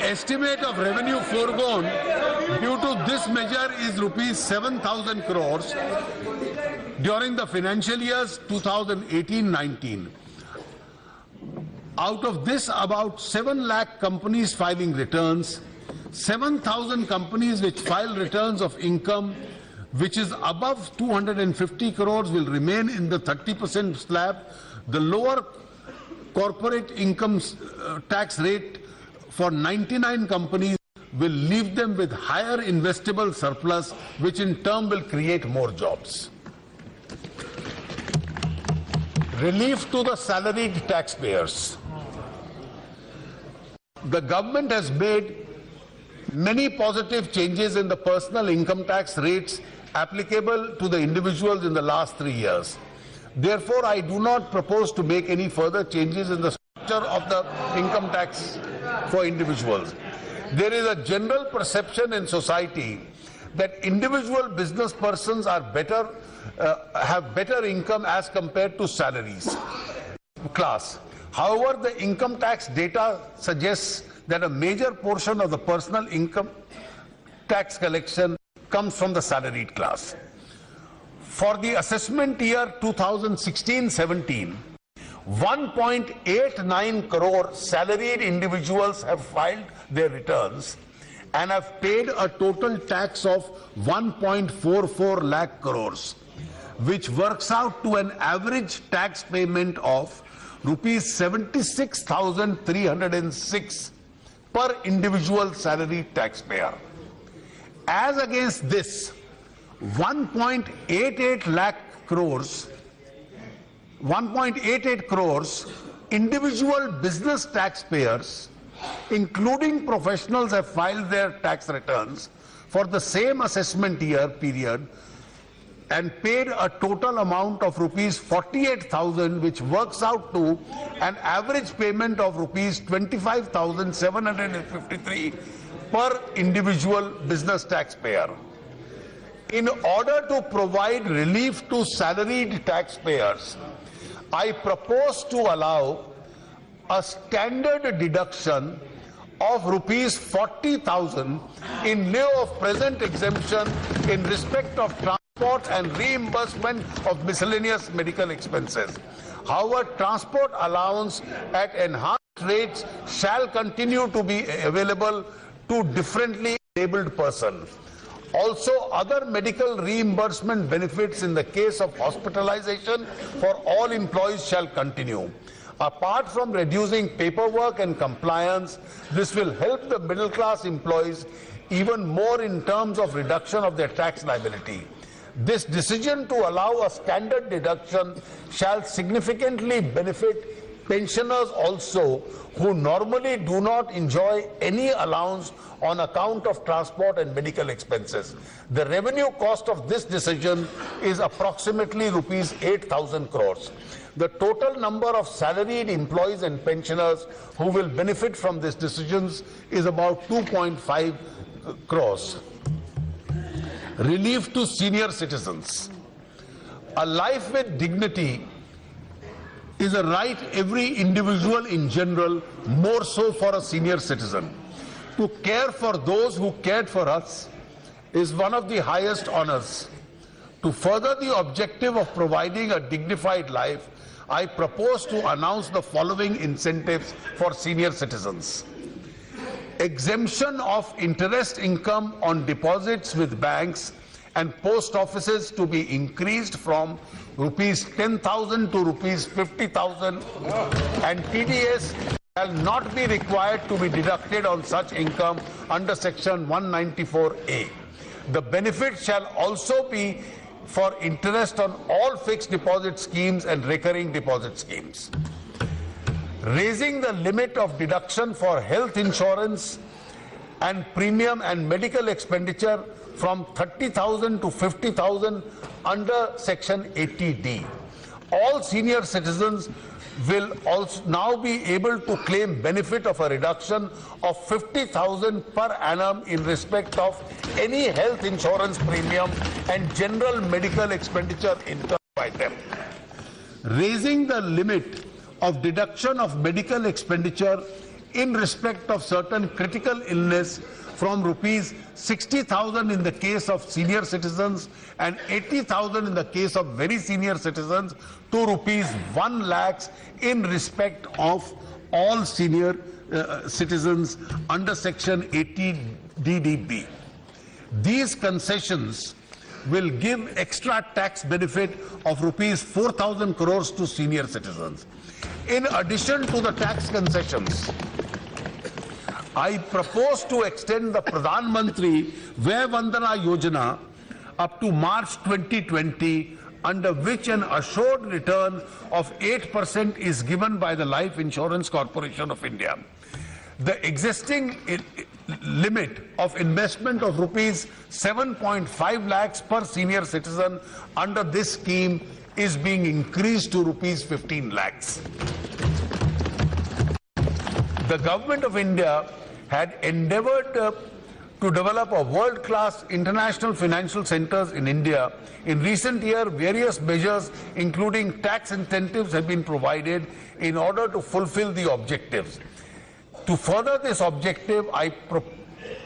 estimate of revenue foregone due to this measure is rupees 7,000 crores during the financial years 2018-19. Out of this, about 7 lakh companies filing returns, 7,000 companies which file returns of income which is above 250 crores will remain in the 30% slab. The lower corporate income tax rate for 99 companies will leave them with higher investable surplus, which in turn will create more jobs. Relief to the salaried taxpayers. The government has made many positive changes in the personal income tax rates applicable to the individuals in the last 3 years. Therefore, I do not propose to make any further changes in the structure of the income tax for individuals. There is a general perception in society that individual business persons are have better income as compared to salaries class. However, the income tax data suggests that a major portion of the personal income tax collection comes from the salaried class. For the assessment year 2016-17, 1.89 crore salaried individuals have filed their returns and have paid a total tax of 1.44 lakh crores, which works out to an average tax payment of rupees 76,306 per individual salaried taxpayer. As against this, 1.88 crores individual business taxpayers, including professionals, have filed their tax returns for the same assessment year period and paid a total amount of rupees 48,000, which works out to an average payment of rupees 25,753 per individual business taxpayer. In order to provide relief to salaried taxpayers, I propose to allow a standard deduction of rupees 40,000 in lieu of present exemption in respect of transport and reimbursement of miscellaneous medical expenses. However, transport allowance at enhanced rates shall continue to be available to differently abled persons. Also, other medical reimbursement benefits in the case of hospitalization for all employees shall continue. Apart from reducing paperwork and compliance, this will help the middle class employees even more in terms of reduction of their tax liability. This decision to allow a standard deduction shall significantly benefit pensioners also, who normally do not enjoy any allowance on account of transport and medical expenses. The revenue cost of this decision is approximately rupees 8,000 crores. The total number of salaried employees and pensioners who will benefit from these decisions is about 2.5 crores. Relief to senior citizens. A life with dignity is a right every individual in general, more so for a senior citizen. To care for those who cared for us is one of the highest honors. To further the objective of providing a dignified life, I propose to announce the following incentives for senior citizens. Exemption of interest income on deposits with banks and post offices to be increased from rupees 10,000 to rupees 50,000, and TDS shall not be required to be deducted on such income under section 194A. The benefit shall also be for interest on all fixed deposit schemes and recurring deposit schemes. Raising the limit of deduction for health insurance and premium and medical expenditure from 30,000 to 50,000 under section 80D. All senior citizens will also now be able to claim benefit of a reduction of 50,000 per annum in respect of any health insurance premium and general medical expenditure incurred by them. Raising the limit of deduction of medical expenditure in respect of certain critical illness from rupees 60,000 in the case of senior citizens and 80,000 in the case of very senior citizens to rupees 1 lakh in respect of all senior citizens under section 80 DDB. These concessions will give extra tax benefit of rupees 4,000 crores to senior citizens. In addition to the tax concessions, I propose to extend the Pradhan Mantri Vay Vandana Yojana up to March 2020, under which an assured return of 8% is given by the Life Insurance Corporation of India. The existing limit of investment of rupees 7.5 lakhs per senior citizen under this scheme is being increased to rupees 15 lakhs. The Government of India had endeavored to develop a world-class international financial centers in India. In recent years, various measures, including tax incentives, have been provided in order to fulfill the objectives. To further this objective, I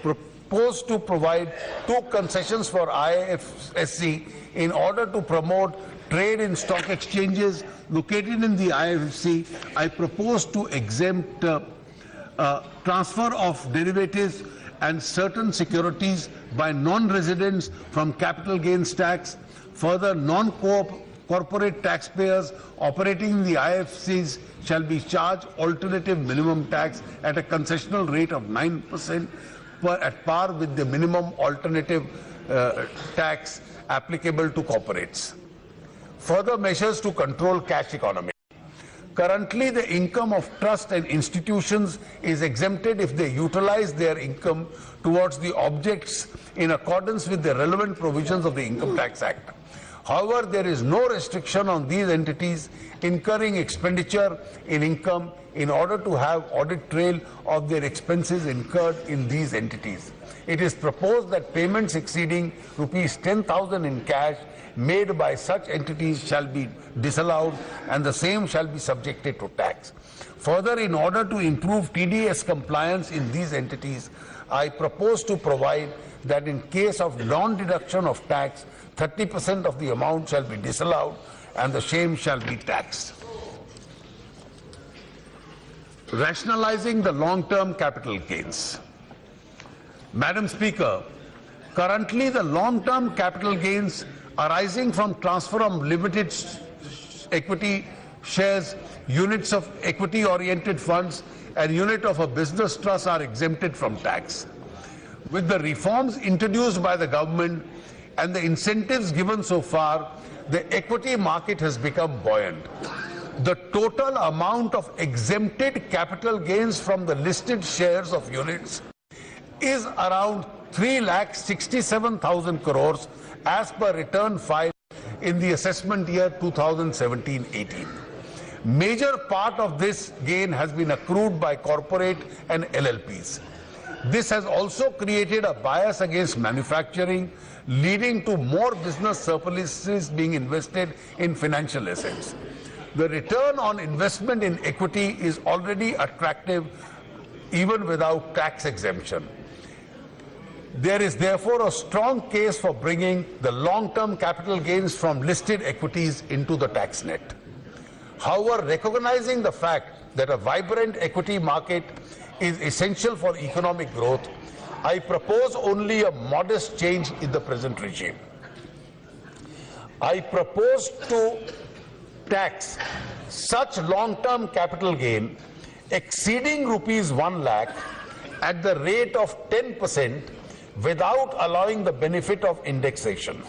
propose to provide 2 concessions for IFSC in order to promote trade in stock exchanges located in the IFSC. I propose to exempt transfer of derivatives and certain securities by non-residents from capital gains tax. Further, non-corporate taxpayers operating in the IFCs shall be charged alternative minimum tax at a concessional rate of 9% at par with the minimum alternative tax applicable to corporates. Further measures to control cash economy. Currently, the income of trust and institutions is exempted if they utilize their income towards the objects in accordance with the relevant provisions of the Income Tax Act. However, there is no restriction on these entities incurring expenditure in income in order to have audit trail of their expenses incurred in these entities. It is proposed that payments exceeding rupees 10,000 in cash made by such entities shall be disallowed and the same shall be subjected to tax. Further, in order to improve TDS compliance in these entities, I propose to provide that in case of non-deduction of tax, 30% of the amount shall be disallowed and the same shall be taxed. Rationalizing the long-term capital gains. Madam Speaker, currently the long-term capital gains arising from transfer of limited equity shares, units of equity-oriented funds, and unit of a business trust are exempted from tax. With the reforms introduced by the government and the incentives given so far, the equity market has become buoyant. The total amount of exempted capital gains from the listed shares of units is around 3,67,000 crores as per return filed in the assessment year 2017-18. Major part of this gain has been accrued by corporate and LLPs. This has also created a bias against manufacturing, leading to more business surpluses being invested in financial assets. The return on investment in equity is already attractive even without tax exemption. There is therefore a strong case for bringing the long-term capital gains from listed equities into the tax net. However, recognizing the fact that a vibrant equity market is essential for economic growth, I propose only a modest change in the present regime. I propose to tax such long-term capital gain exceeding rupees 1 lakh at the rate of 10% without allowing the benefit of indexation.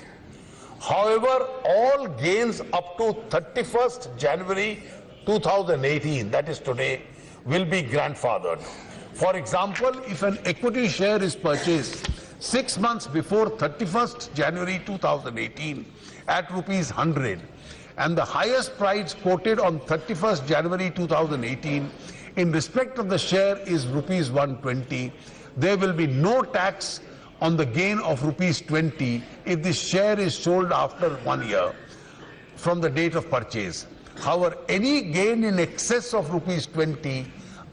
However, all gains up to 31st January 2018, that is today, will be grandfathered. For example, if an equity share is purchased 6 months before 31st January 2018 at rupees 100 and the highest price quoted on 31st January 2018 in respect of the share is rupees 120, there will be no tax on the gain of rupees 20 if the share is sold after 1 year from the date of purchase. However, any gain in excess of rupees 20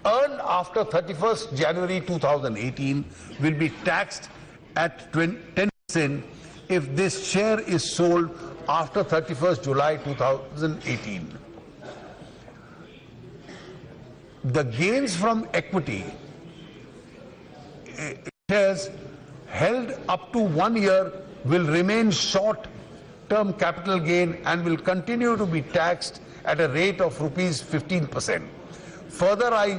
earned after 31st January 2018 will be taxed at 10% if this share is sold after 31st July 2018. The gains from equity shares held up to 1 year will remain short-term capital gain and will continue to be taxed at a rate of rupees 15%. Further, I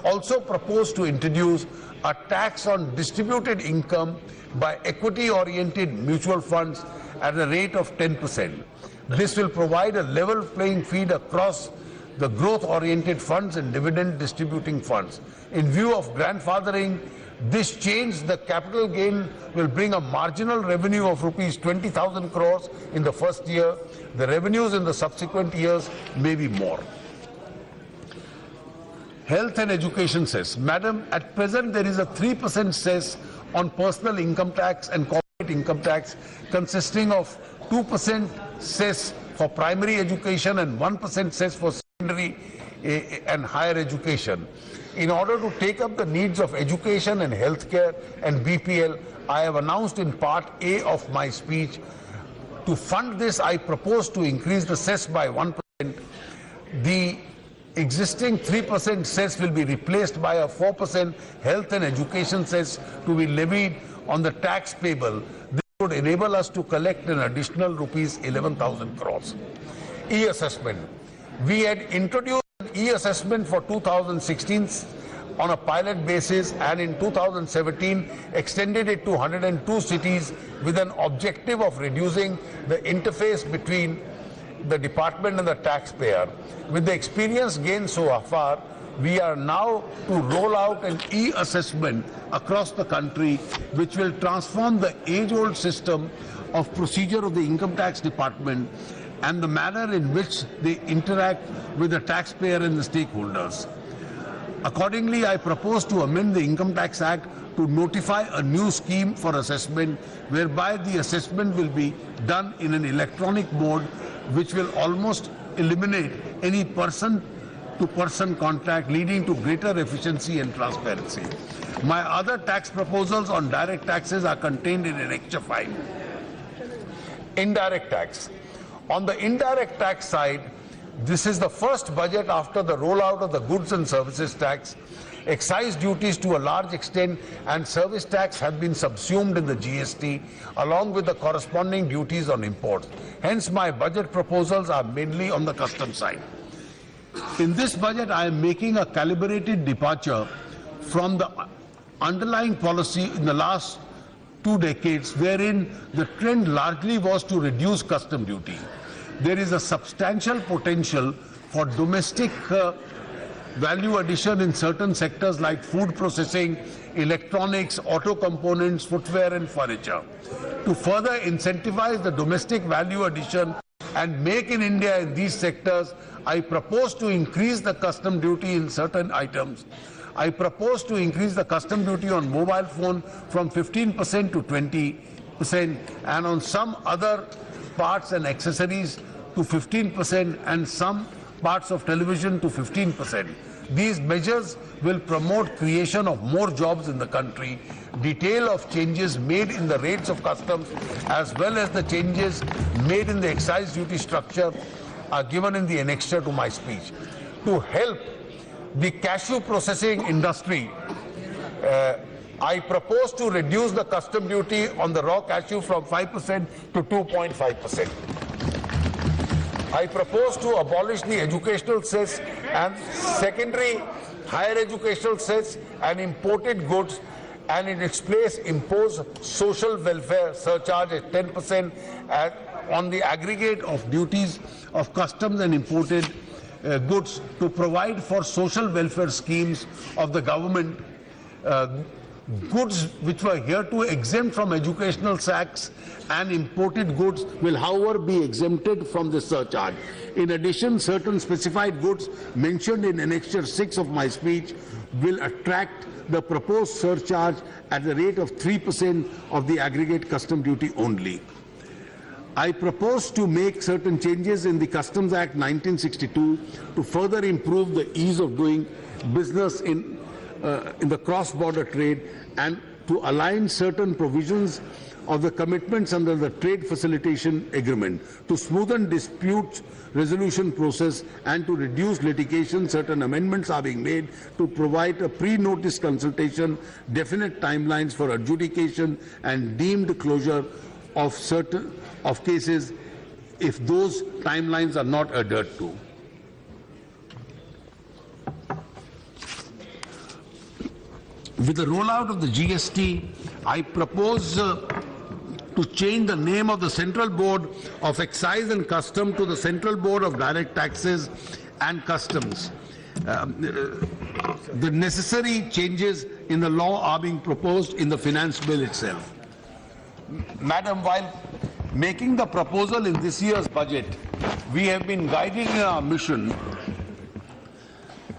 also propose to introduce a tax on distributed income by equity-oriented mutual funds at a rate of 10%. This will provide a level playing field across the growth-oriented funds and dividend-distributing funds. In view of grandfathering, this change, the capital gain will bring a marginal revenue of rupees 20,000 crores in the first year. The revenues in the subsequent years may be more. Health and education cess. Madam, at present there is a 3% cess on personal income tax and corporate income tax, consisting of 2% cess for primary education and 1% cess for secondary and higher education. In order to take up the needs of education and healthcare and BPL, I have announced in part A of my speech. To fund this, I propose to increase the cess by 1%. The existing 3% cess will be replaced by a 4% health and education cess to be levied on the tax payable. This would enable us to collect an additional rupees 11,000 crores. E-assessment. We had introduced an e-assessment for 2016 on a pilot basis, and in 2017 extended it to 102 cities with an objective of reducing the interface between the department and the taxpayer. With the experience gained so far, we are now to roll out an e-assessment across the country, which will transform the age-old system of procedure of the income tax department and the manner in which they interact with the taxpayer and the stakeholders. Accordingly, I propose to amend the Income Tax Act to notify a new scheme for assessment, whereby the assessment will be done in an electronic mode, which will almost eliminate any person-to-person contact, leading to greater efficiency and transparency. My other tax proposals on direct taxes are contained in Annexure 5. Indirect tax. On the indirect tax side, this is the first budget after the rollout of the goods and services tax. Excise duties to a large extent and service tax have been subsumed in the GST, along with the corresponding duties on imports. Hence, my budget proposals are mainly on the customs side. In this budget, I am making a calibrated departure from the underlying policy in the last 2 decades, wherein the trend largely was to reduce custom duty. There is a substantial potential for domestic value addition in certain sectors like food processing, electronics, auto components, footwear and furniture. To further incentivize the domestic value addition and make in India in these sectors, I propose to increase the custom duty in certain items. I propose to increase the custom duty on mobile phone from 15% to 20% and on some other parts and accessories to 15% and some parts of television to 15%. These measures will promote creation of more jobs in the country. Detail of changes made in the rates of customs as well as the changes made in the excise duty structure are given in the annexure to my speech. To help the cashew processing industry, I propose to reduce the custom duty on the raw cashew from 5% to 2.5%. I propose to abolish the educational cess and secondary higher educational cess and imported goods, and in its place impose social welfare surcharge at 10% on the aggregate of duties of customs and imported goods to provide for social welfare schemes of the government. Goods which were hereto exempt from educational tax and imported goods will however be exempted from the surcharge. In addition, certain specified goods mentioned in Annexure 6 of my speech will attract the proposed surcharge at the rate of 3% of the aggregate custom duty only. I propose to make certain changes in the Customs Act 1962 to further improve the ease of doing business in the cross-border trade and to align certain provisions of the commitments under the Trade Facilitation Agreement to smoothen dispute resolution process and to reduce litigation. Certain amendments are being made to provide a pre-notice consultation, definite timelines for adjudication and deemed closure of certain cases if those timelines are not adhered to. With the rollout of the GST, I propose to change the name of the Central Board of Excise and Custom to the Central Board of Direct Taxes and Customs. The necessary changes in the law are being proposed in the finance bill itself. Madam, while making the proposal in this year's budget, we have been guiding our mission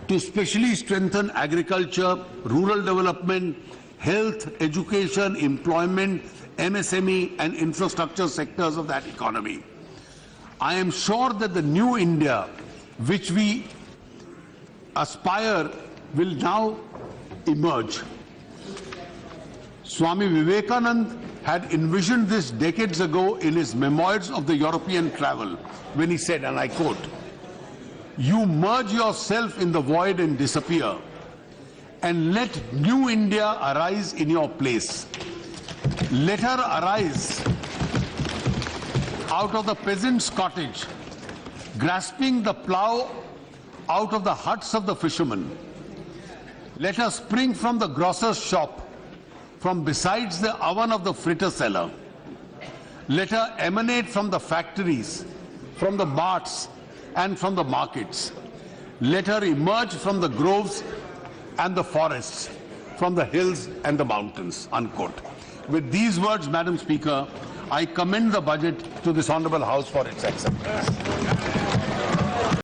to specially strengthen agriculture, rural development, health, education, employment, MSME and infrastructure sectors of that economy. I am sure that the new India which we aspire will now emerge. Swami Vivekananda had envisioned this decades ago in his Memoirs of the European Travel when he said, and I quote, "You merge yourself in the void and disappear, and let new India arise in your place. Let her arise out of the peasant's cottage, grasping the plough out of the huts of the fishermen. Let her spring from the grocer's shop, from besides the oven of the fritter seller. Let her emanate from the factories, from the marts and from the markets. Let her emerge from the groves and the forests, from the hills and the mountains," unquote. With these words, Madam Speaker, I commend the budget to this Honourable House for its acceptance.